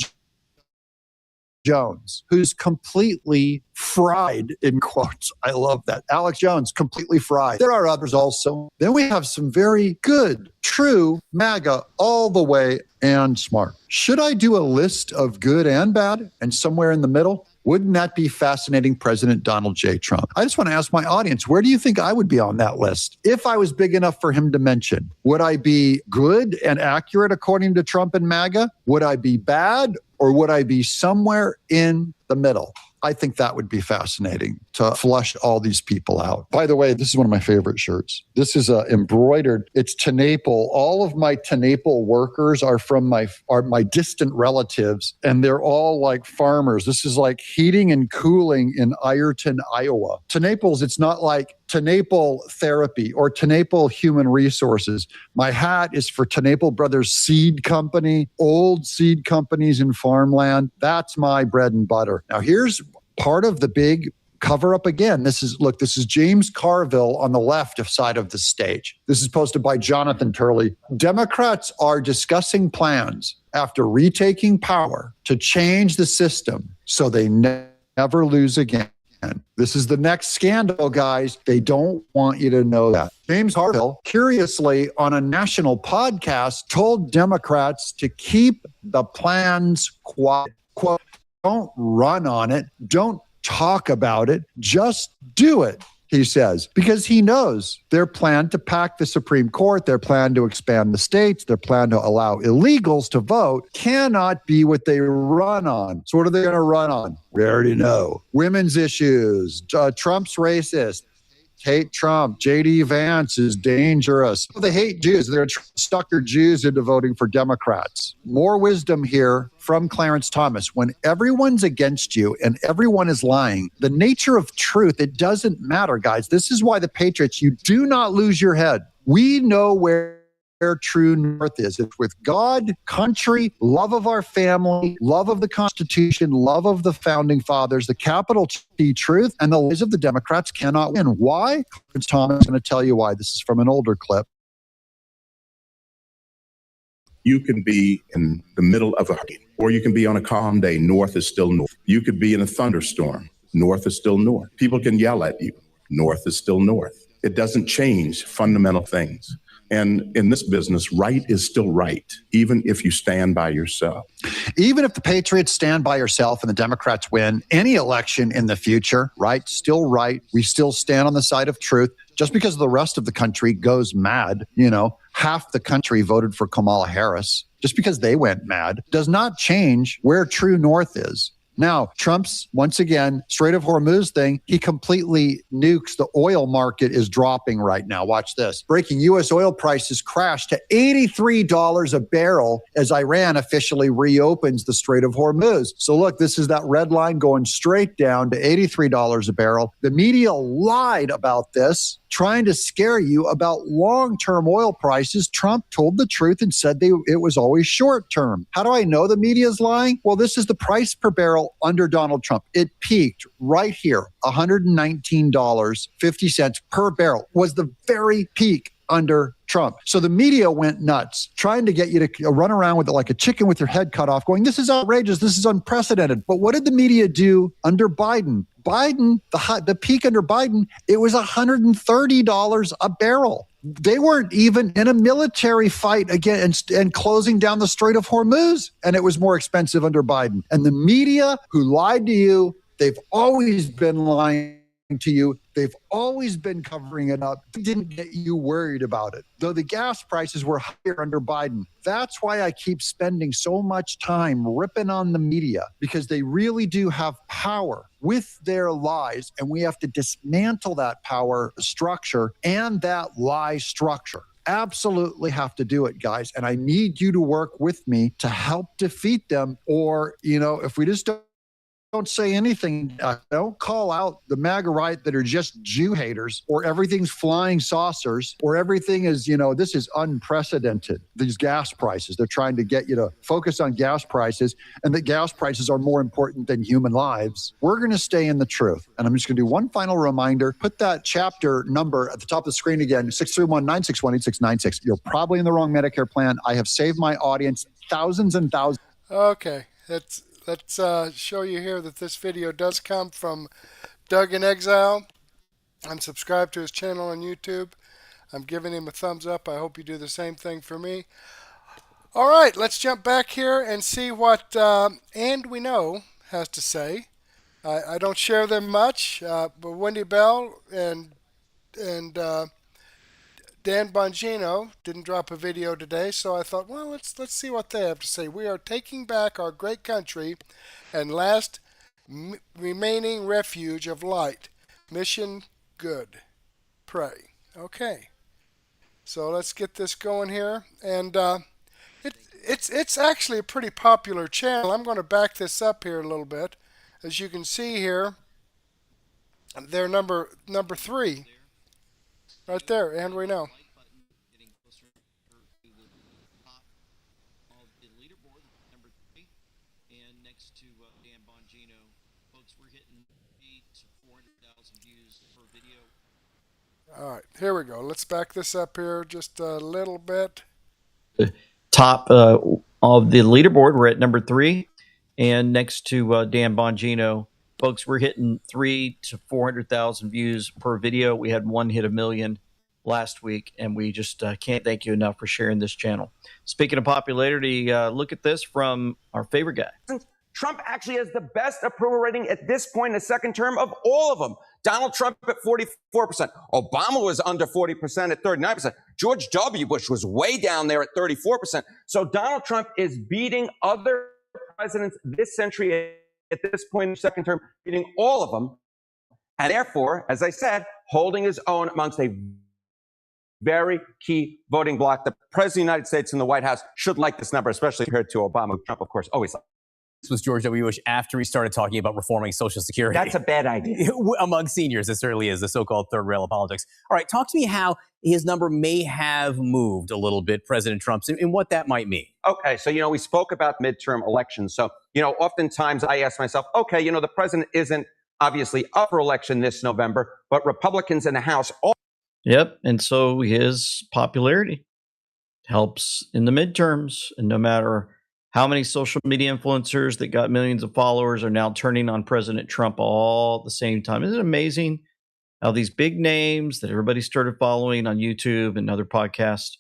Speaker 13: Jones, who's completely fried, in quotes. I love that. Alex Jones, completely fried. There are others also. Then we have some very good, true MAGA all the way and smart. Should I do a list of good and bad and somewhere in the middle? Wouldn't that be fascinating, President Donald J. Trump? I just want to ask my audience, where do you think I would be on that list? If I was big enough for him to mention, would I be good and accurate according to Trump and MAGA? Would I be bad, or would I be somewhere in the middle? I think that would be fascinating to flush all these people out. By the way, this is one of my favorite shirts. This is embroidered. It's Tenaple. All of my Tenaple workers are my distant relatives, and they're all like farmers. This is like heating and cooling in Ireton, Iowa. Tenaples, it's not like Tenaple Therapy or Tenaple Human Resources. My hat is for Tenaple Brothers Seed Company, old seed companies in farmland. That's my bread and butter. Now, here's part of the big cover up again. This is James Carville on the left side of the stage. This is posted by Jonathan Turley. Democrats are discussing plans after retaking power to change the system so they never lose again. This is the next scandal, guys. They don't want you to know that. James Carville, curiously, on a national podcast, told Democrats to keep the plans quiet. Quote, don't run on it. Don't talk about it. Just do it, he says, because he knows their plan to pack the Supreme Court, their plan to expand the states, their plan to allow illegals to vote cannot be what they run on. So what are they going to run on? We already know. Women's issues, Trump's racist, hate Trump. J.D. Vance is dangerous. They hate Jews. They're trying to sucker Jews into voting for Democrats. More wisdom here from Clarence Thomas. When everyone's against you and everyone is lying, the nature of truth, it doesn't matter, guys. This is why the Patriots, you do not lose your head. We know where true north is. It's with God, country, love of our family, love of the Constitution, love of the founding fathers, the capital T truth, and the lies of the Democrats cannot win. Why? Clarence Thomas is going to tell you why. This is from an older clip.
Speaker 14: You can be in the middle of a hurricane, or you can be on a calm day. North is still north. You could be in a thunderstorm. North is still north. People can yell at you. North is still north. It doesn't change fundamental things. And in this business, right is still right, even if you stand by yourself.
Speaker 13: Even if the Patriots stand by yourself and the Democrats win any election in the future, right, still right. We still stand on the side of truth. Just because the rest of the country goes mad, half the country voted for Kamala Harris, just because they went mad, does not change where true north is. Now, Trump's, once again, Strait of Hormuz thing, he completely nukes. The oil market is dropping right now. Watch this. Breaking U.S. oil prices crashed to $83 a barrel as Iran officially reopens the Strait of Hormuz. So look, this is that red line going straight down to $83 a barrel. The media lied about this, trying to scare you about long-term oil prices. Trump told the truth and said it was always short-term. How do I know the media is lying? Well, this is the price per barrel under Donald Trump. It peaked right here, $119.50 per barrel was the very peak under Trump. So the media went nuts, trying to get you to run around with it like a chicken with your head cut off, going, this is outrageous, this is unprecedented. But what did the media do under Biden? The peak under Biden, it was $130 a barrel. They weren't even in a military fight again and closing down the Strait of Hormuz, and it was more expensive under Biden. And the media who lied to you, they've always been lying to you. They've always been covering it up. They didn't get you worried about it. Though the gas prices were higher under Biden. That's why I keep spending so much time ripping on the media, because they really do have power with their lies, and we have to dismantle that power structure and that lie structure. Absolutely have to do it, guys. And I need you to work with me to help defeat them. Or, if we just don't say anything, don't call out the MAGA right that are just Jew haters, or everything's flying saucers, or everything is, this is unprecedented. These gas prices, they're trying to get you to focus on gas prices, and that gas prices are more important than human lives. We're going to stay in the truth. And I'm just going to do one final reminder. Put that chapter number at the top of the screen again, 631-961-8696. You're probably in the wrong Medicare plan. I have saved my audience thousands and thousands.
Speaker 1: Okay, Let's show you here that this video does come from Doug in Exile. I'm subscribed to his channel on YouTube. I'm giving him a thumbs up. I hope you do the same thing for me. All right, let's jump back here and see what And We Know has to say. I don't share them much, but Wendy Bell and Dan Bongino didn't drop a video today, so I thought, well, let's see what they have to say. We are taking back our great country and last remaining refuge of light. Mission good. Pray. Okay. So let's get this going here. And it's actually a pretty popular channel. I'm going to back this up here a little bit. As you can see here, they're number 3. Right there, And We Know. All right, here we go. Let's back this up here just a little bit.
Speaker 15: Top of the leaderboard, we're at number 3. And next to Dan Bongino, folks, we're hitting 300,000 to 400,000 views per video. We had one hit 1 million last week, and we just can't thank you enough for sharing this channel. Speaking of popularity, look at this from our favorite guy.
Speaker 16: Trump actually has the best approval rating at this point in the second term of all of them. Donald Trump at 44%. Obama was under 40% at 39%. George W. Bush was way down there at 34%. So Donald Trump is beating other presidents this century at this point in the second term, beating all of them. And therefore, as I said, holding his own amongst a very key voting bloc. The President of the United States and the White House should like this number, especially compared to Obama. Trump, of course, always.
Speaker 17: This was George W. Bush after he started talking about reforming Social Security.
Speaker 16: That's a bad idea.
Speaker 17: Among seniors, it certainly is, the so-called third rail of politics. All right, talk to me how his number may have moved a little bit, President Trump's, and what that might mean.
Speaker 16: Okay, so, we spoke about midterm elections. So, oftentimes I ask myself, okay, the president isn't obviously up for election this November, but Republicans in the House all.
Speaker 15: Yep, and so his popularity helps in the midterms, and no matter how many social media influencers that got millions of followers are now turning on President Trump all at the same time. Isn't it amazing how these big names that everybody started following on YouTube and other podcasts,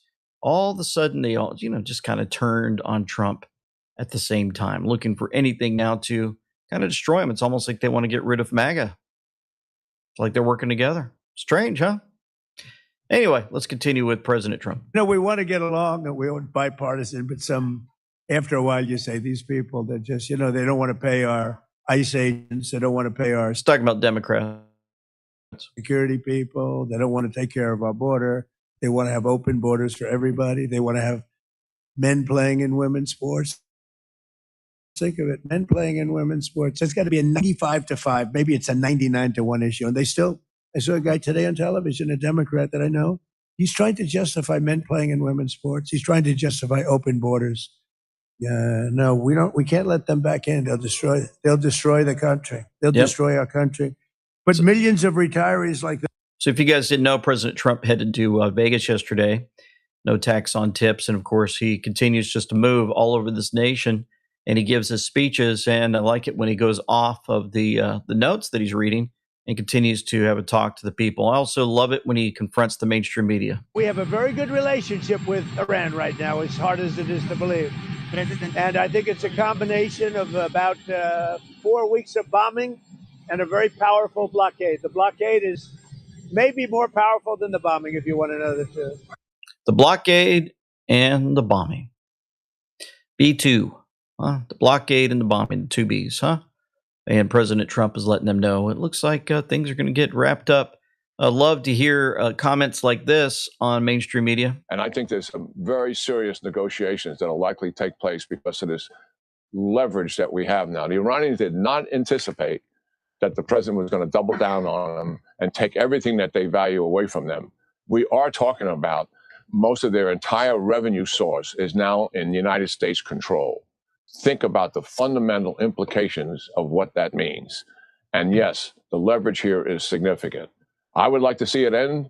Speaker 15: all of a sudden they all, just kind of turned on Trump at the same time, looking for anything now to kind of destroy him. It's almost like they want to get rid of MAGA. It's like they're working together. Strange, huh? Anyway, let's continue with President Trump.
Speaker 18: We want to get along and we want bipartisan, but after a while you say these people, they're just, they don't want to pay our ICE agents. They don't want to pay our
Speaker 15: Let's talk about Democrats.
Speaker 18: Security people. They don't want to take care of our border. They want to have open borders for everybody. They want to have men playing in women's sports. Think of it, men playing in women's sports. It's got to be a 95-5. Maybe it's a 99-1 issue. And I saw a guy today on television, a Democrat that I know. He's trying to justify men playing in women's sports. He's trying to justify open borders. No, we can't let them back in. They'll destroy the country. They'll destroy our country. But millions of retirees like that.
Speaker 15: So if you guys didn't know, President Trump headed to Vegas yesterday. No tax on tips. And of course, he continues just to move all over this nation. And he gives his speeches. And I like it when he goes off of the notes that he's reading and continues to have a talk to the people. I also love it when he confronts the mainstream media.
Speaker 18: We have a very good relationship with Iran right now, as hard as it is to believe. And I think it's a combination of about 4 weeks of bombing and a very powerful blockade. The blockade is maybe more powerful than the bombing, if you want to know the truth.
Speaker 15: The blockade and the bombing. B2. The blockade and the bombing, the two Bs, huh? And President Trump is letting them know it looks like things are going to get wrapped up. I love to hear comments like this on mainstream media.
Speaker 19: And I think there's some very serious negotiations that will likely take place because of this leverage that we have now. The Iranians did not anticipate that the president was going to double down on them and take everything that they value away from them. We are talking about most of their entire revenue source is now in United States control. Think about the fundamental implications of what that means. And yes, the leverage here is significant. I would like to see it end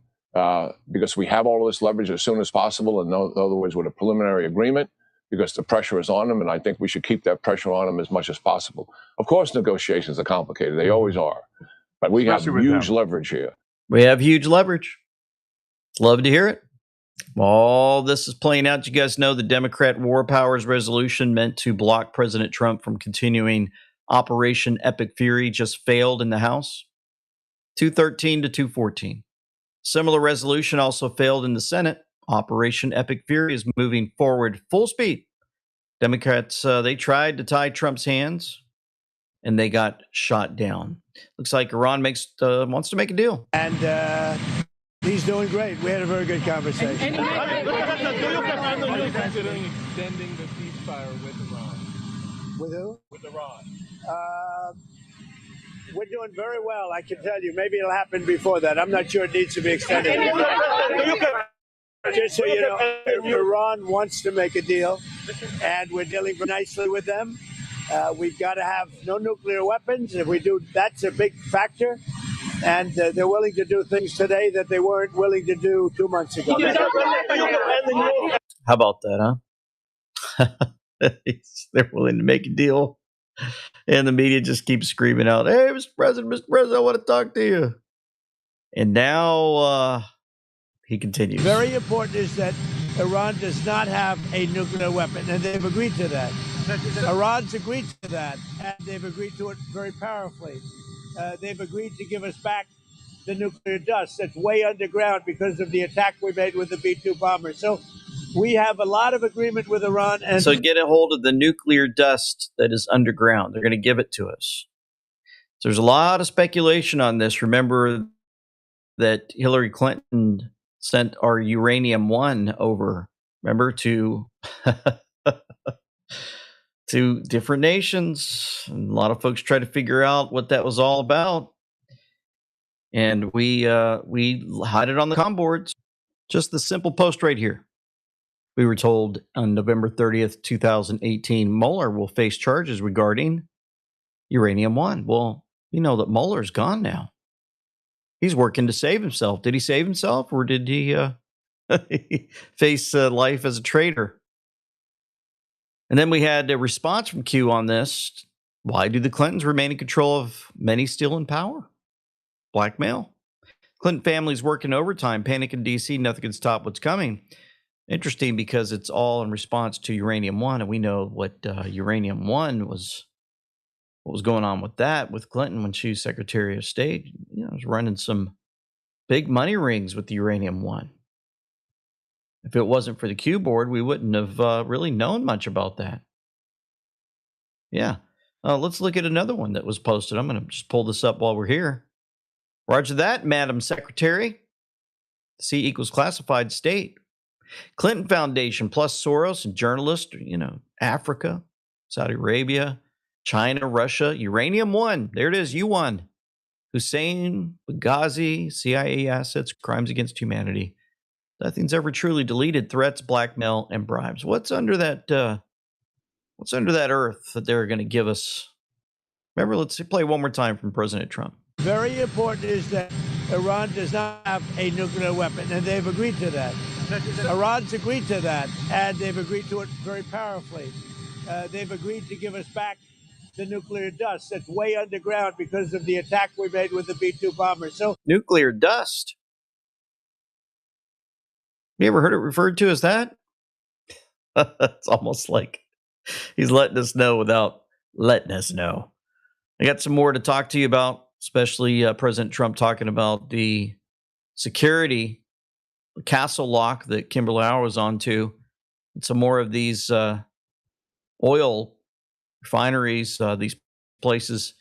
Speaker 19: because we have all of this leverage as soon as possible. In other words, with a preliminary agreement, because the pressure is on them. And I think we should keep that pressure on them as much as possible. Of course, negotiations are complicated. They always are. But we have huge leverage here.
Speaker 15: We have huge leverage. Love to hear it. All this is playing out. You guys know the Democrat War Powers resolution meant to block President Trump from continuing Operation Epic Fury just failed in the House. 213 to 214. Similar resolution also failed in the Senate. Operation Epic Fury is moving forward full speed. Democrats, they tried to tie Trump's hands, and they got shot down. Looks like Iran wants to make a deal.
Speaker 18: And he's doing great. We had a very good conversation.
Speaker 20: Are you considering extending the ceasefire with Iran?
Speaker 18: With who?
Speaker 20: With Iran.
Speaker 18: We're doing very well, I can tell you. Maybe it'll happen before that. I'm not sure it needs to be extended. Just so you know, Iran wants to make a deal, and we're dealing very nicely with them. We've got to have no nuclear weapons. If we do, that's a big factor. And they're willing to do things today that they weren't willing to do 2 months ago.
Speaker 15: How about that, huh? They're willing to make a deal. And the media just keeps screaming out, "Hey, Mr. President, I want to talk to you." And now he continues.
Speaker 18: Very important is that Iran does not have a nuclear weapon, and they've agreed to that. Iran's agreed to that, and they've agreed to it very powerfully. They've agreed to give us back the nuclear dust that's way underground because of the attack we made with the B-2 bomber. So we have a lot of agreement with Iran. And
Speaker 15: so get a hold of the nuclear dust that is underground. They're going to give it to us. So there's a lot of speculation on this. Remember, that Hillary Clinton sent our uranium-1 over, remember, to to different nations. And a lot of folks try to figure out what that was all about. And we hide it on the comm boards. Just the simple post right here. We were told on November 30th, 2018, Mueller will face charges regarding uranium-1. Well, you know that Mueller's gone now. He's working to save himself. Did he save himself, or did he face life as a traitor? And then we had a response from Q on this. Why do the Clintons remain in control of many still in power? Blackmail. Clinton family's working overtime, panic in D.C., nothing can stop what's coming. Interesting, because it's all in response to uranium-1, and we know what uranium-1 was. What was going on with that with Clinton when she was Secretary of State? You know, was running some big money rings with the uranium-1. If it wasn't for the Q board, we wouldn't have really known much about that. Yeah. Let's look at another one that was posted. I'm going to just pull this up while we're here. Roger that, Madam Secretary. C equals classified state. Clinton Foundation plus Soros and journalists, Africa, Saudi Arabia, China, Russia, uranium-1. There it is, U1. Hussein, Benghazi, CIA assets, crimes against humanity. Nothing's ever truly deleted. Threats, blackmail, and bribes. What's under that? What's under that earth that they're going to give us? Remember, let's play one more time from President Trump.
Speaker 21: Very important is that Iran does not have a nuclear weapon, and they've agreed to that. Iran's agreed to that, and they've agreed to it very powerfully. They've agreed to give us back the nuclear dust that's way underground because of the attack we made with the B-2 bomber. So
Speaker 15: nuclear dust. You ever heard it referred to as that? It's almost like he's letting us know without letting us know. I got some more to talk to you about, especially President Trump talking about the security castle lock that Kimberly Hour was on to. And some more of these oil refineries, these places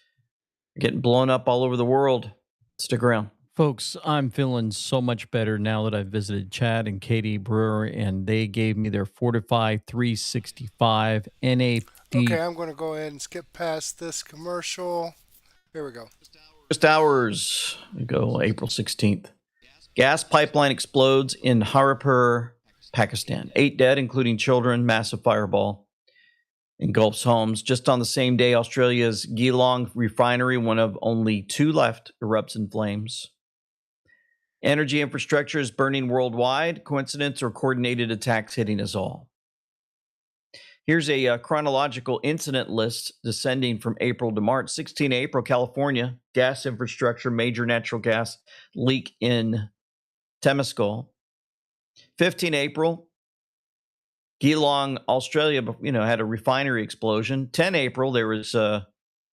Speaker 15: are getting blown up all over the world. Stick around.
Speaker 22: Folks, I'm feeling so much better now that I've visited Chad and Katie Brewer, and they gave me their Fortify 365 NAD.
Speaker 1: Okay, I'm going to go ahead and skip past this commercial. Here we go.
Speaker 15: Just hours ago, April 16th. Gas pipeline explodes in Haripur, Pakistan. 8 dead, including children. Massive fireball engulfs homes. Just on the same day, Australia's Geelong refinery, one of only 2 left, erupts in flames. Energy infrastructure is burning worldwide. Coincidence or coordinated attacks hitting us all? Here's a chronological incident list descending from April to March. 16 April, California, gas infrastructure, major natural gas leak in Temescal. 15 April, Geelong, Australia, had a refinery explosion. 10 April, there was a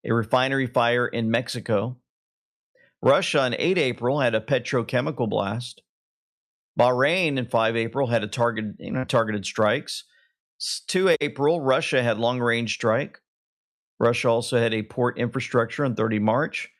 Speaker 15: refinery fire in Mexico. Russia on 8 April had a petrochemical blast. Bahrain in 5 April had a targeted strikes. 2 April, Russia had long-range strike. Russia also had a port infrastructure on 30 March.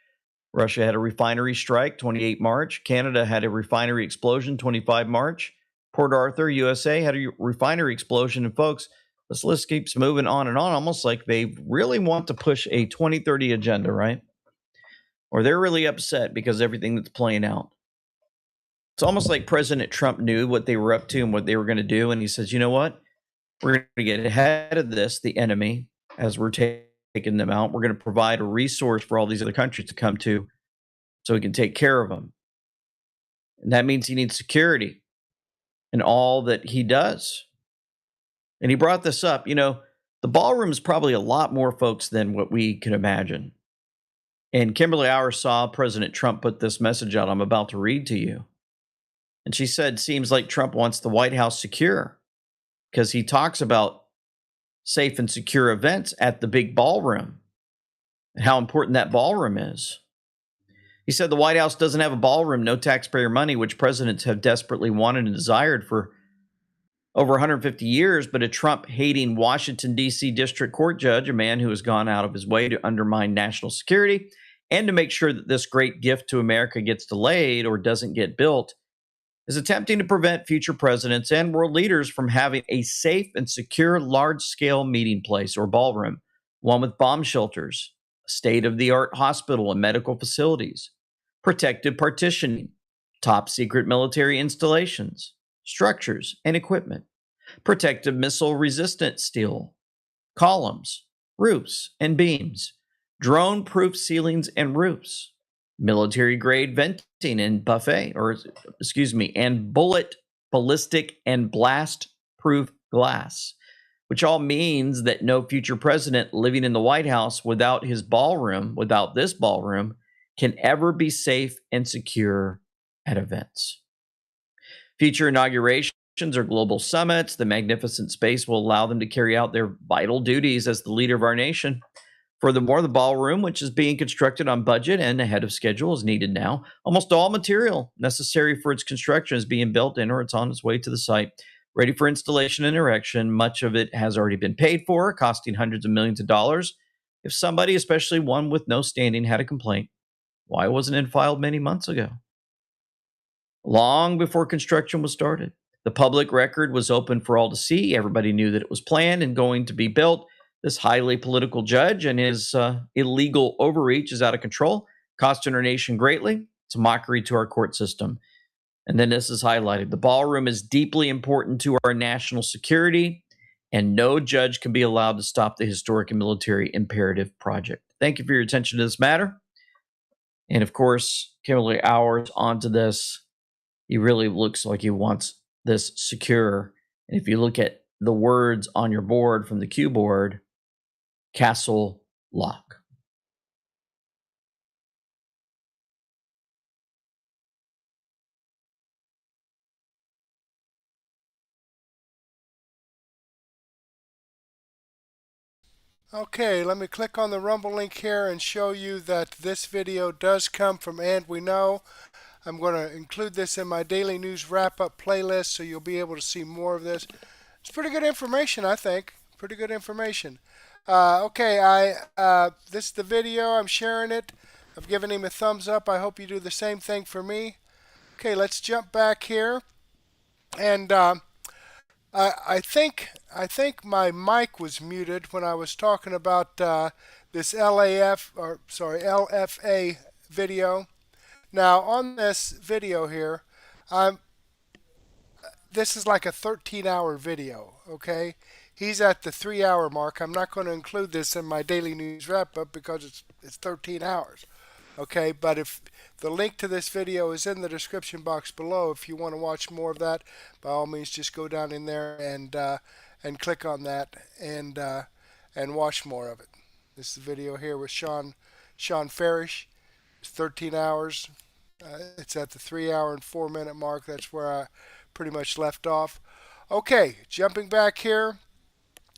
Speaker 15: Russia had a refinery strike, 28 March. Canada had a refinery explosion, 25 March. Port Arthur, USA, had a refinery explosion. And folks, this list keeps moving on and on, almost like they really want to push a 2030 agenda, right? Or they're really upset because of everything that's playing out. It's almost like President Trump knew what they were up to and what they were going to do. And he says, you know what? We're going to get ahead of this, the enemy, as we're taking them out. We're going to provide a resource for all these other countries to come to so we can take care of them. And that means he needs security in all that he does. And he brought this up. The ballroom is probably a lot more, folks, than what we can imagine. And Kimberly Hour saw President Trump put this message out I'm about to read to you. And she said, seems like Trump wants the White House secure because he talks about safe and secure events at the big ballroom and how important that ballroom is. He said the White House doesn't have a ballroom, no taxpayer money, which presidents have desperately wanted and desired for over 150 years, but a Trump-hating Washington, D.C. District Court judge, a man who has gone out of his way to undermine national security and to make sure that this great gift to America gets delayed or doesn't get built, is attempting to prevent future presidents and world leaders from having a safe and secure large-scale meeting place or ballroom, one with bomb shelters, a state-of-the-art hospital and medical facilities, protective partitioning, top-secret military installations, structures and equipment, protective missile-resistant steel, columns, roofs and beams, drone-proof ceilings and roofs, military-grade venting and and bullet, ballistic, and blast-proof glass, which all means that no future president living in the White House without this ballroom, can ever be safe and secure at events. Future inaugurations or global summits, the magnificent space will allow them to carry out their vital duties as the leader of our nation. Furthermore, the ballroom, which is being constructed on budget and ahead of schedule, is needed now. Almost all material necessary for its construction is being built in or it's on its way to the site, ready for installation and erection. Much of it has already been paid for, costing hundreds of millions of dollars. If somebody, especially one with no standing, had a complaint, why wasn't it filed many months ago? Long before construction was started, the public record was open for all to see. Everybody knew that it was planned and going to be built. This highly political judge and his illegal overreach is out of control, costing our nation greatly. It's a mockery to our court system. And then this is highlighted. The ballroom is deeply important to our national security, and no judge can be allowed to stop the historic and military imperative project. Thank you for your attention to this matter. And of course, Kimberly Hours onto this. He really looks like he wants this secure. And if you look at the words on your board from the Q board, Castle Lock.
Speaker 1: Okay, let me click on the Rumble link here and show you that this video does come from And We Know. I'm going to include this in my daily news wrap-up playlist so you'll be able to see more of this. It's pretty good information, I think. Pretty good information. Okay, this is the video. I'm sharing it. I've given him a thumbs up. I hope you do the same thing for me. Okay, let's jump back here. And I think my mic was muted when I was talking about this LFA video. Now on this video here, this is like a 13-hour video, okay? He's at the 3-hour mark. I'm not going to include this in my daily news wrap-up because it's 13 hours, okay? But if the link to this video is in the description box below, if you want to watch more of that, by all means, just go down in there and click on that and watch more of it. This is the video here with Shawn Farash. It's 13 hours. It's at the 3-hour and 4-minute mark. That's where I pretty much left off. Okay, jumping back here.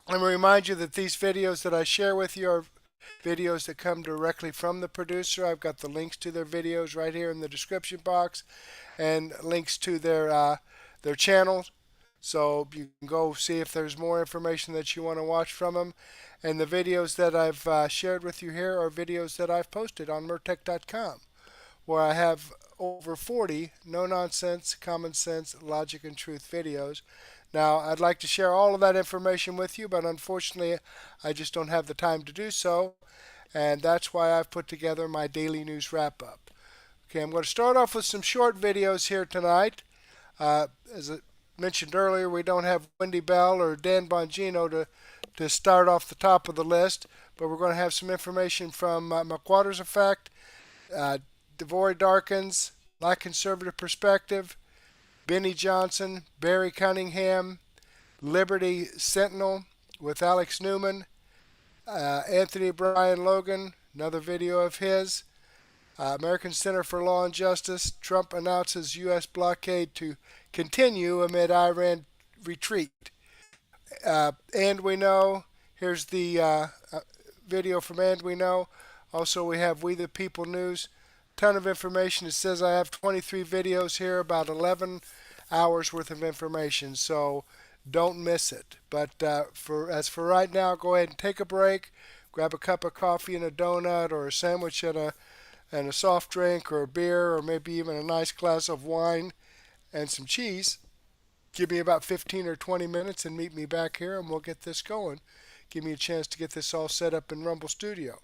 Speaker 1: Let me remind you that these videos that I share with you are videos that come directly from the producer. I've got the links to their videos right here in the description box and links to their channels. So you can go see if there's more information that you want to watch from them. And the videos that I've shared with you here are videos that I've posted on Mertech.com, where I have over 40 no-nonsense, common sense, logic, and truth videos. Now, I'd like to share all of that information with you, but unfortunately, I just don't have the time to do so, and that's why I've put together my daily news wrap-up. Okay, I'm going to start off with some short videos here tonight. As I mentioned earlier, we don't have Wendy Bell or Dan Bongino to start off the top of the list, but we're going to have some information from McWater's Effect, Devory Darkins, Black Conservative Perspective, Benny Johnson, Barry Cunningham, Liberty Sentinel with Alex Newman, Anthony Bryan Logan, another video of his, American Center for Law and Justice, Trump announces U.S. blockade to continue amid Iran retreat. And We Know, here's the video from And We Know. Also, we have We the People News. Ton of information. It says I have 23 videos here, about 11 hours worth of information, so don't miss it. But as for right now, go ahead and take a break, grab a cup of coffee and a donut or a sandwich at and a soft drink or a beer or maybe even a nice glass of wine and some cheese, give me about 15 or 20 minutes and meet me back here and we'll get this going. Give me a chance to get this all set up in Rumble Studio.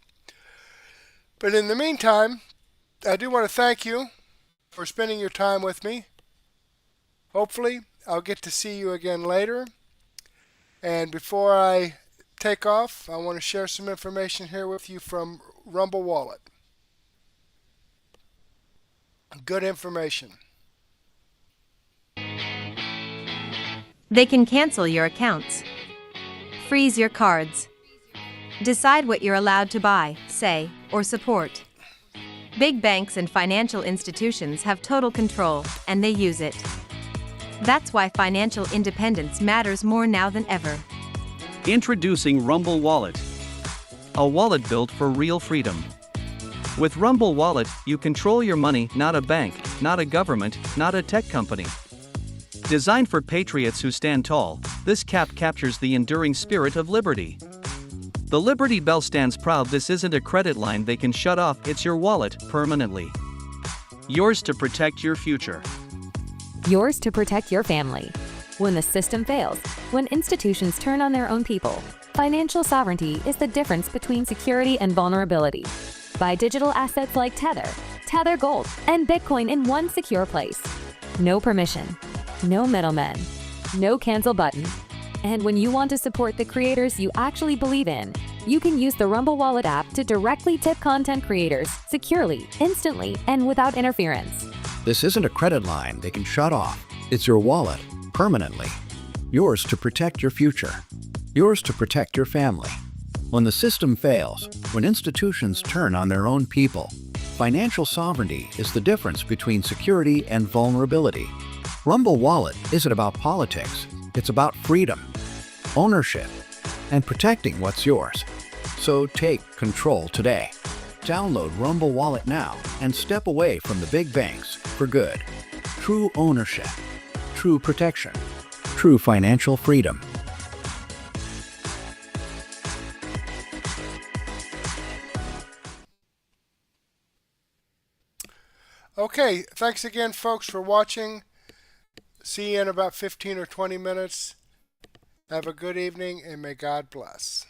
Speaker 1: But in the meantime, I do want to thank you for spending your time with me. Hopefully, I'll get to see you again later. And before I take off, I want to share some information here with you from Rumble Wallet. Good information.
Speaker 3: They can cancel your accounts, freeze your cards, decide what you're allowed to buy, say, or support. Big banks and financial institutions have total control, and they use it. That's why financial independence matters more now than ever.
Speaker 4: Introducing Rumble Wallet, a wallet built for real freedom. With Rumble Wallet, you control your money, not a bank, not a government, not a tech company. Designed for patriots who stand tall, this cap captures the enduring spirit of liberty. The Liberty Bell stands proud. This isn't a credit line they can shut off, it's your wallet, permanently. Yours to protect your future.
Speaker 23: Yours to protect your family. When the system fails, when institutions turn on their own people, financial sovereignty is the difference between security and vulnerability. Buy digital assets like Tether, Tether Gold, and Bitcoin in one secure place. No permission, no middlemen, no cancel button. And when you want to support the creators you actually believe in, you can use the Rumble Wallet app to directly tip content creators securely, instantly, and without interference.
Speaker 24: This isn't a credit line they can shut off. It's your wallet, permanently. Yours to protect your future. Yours to protect your family. When the system fails, when institutions turn on their own people, financial sovereignty is the difference between security and vulnerability. Rumble Wallet isn't about politics. It's about freedom, ownership, and protecting what's yours. So take control today. Download Rumble Wallet now and step away from the big banks for good. True ownership, true protection, true financial freedom.
Speaker 1: Okay, thanks again, folks, for watching. See you in about 15 or 20 minutes. Have a good evening, and may God bless.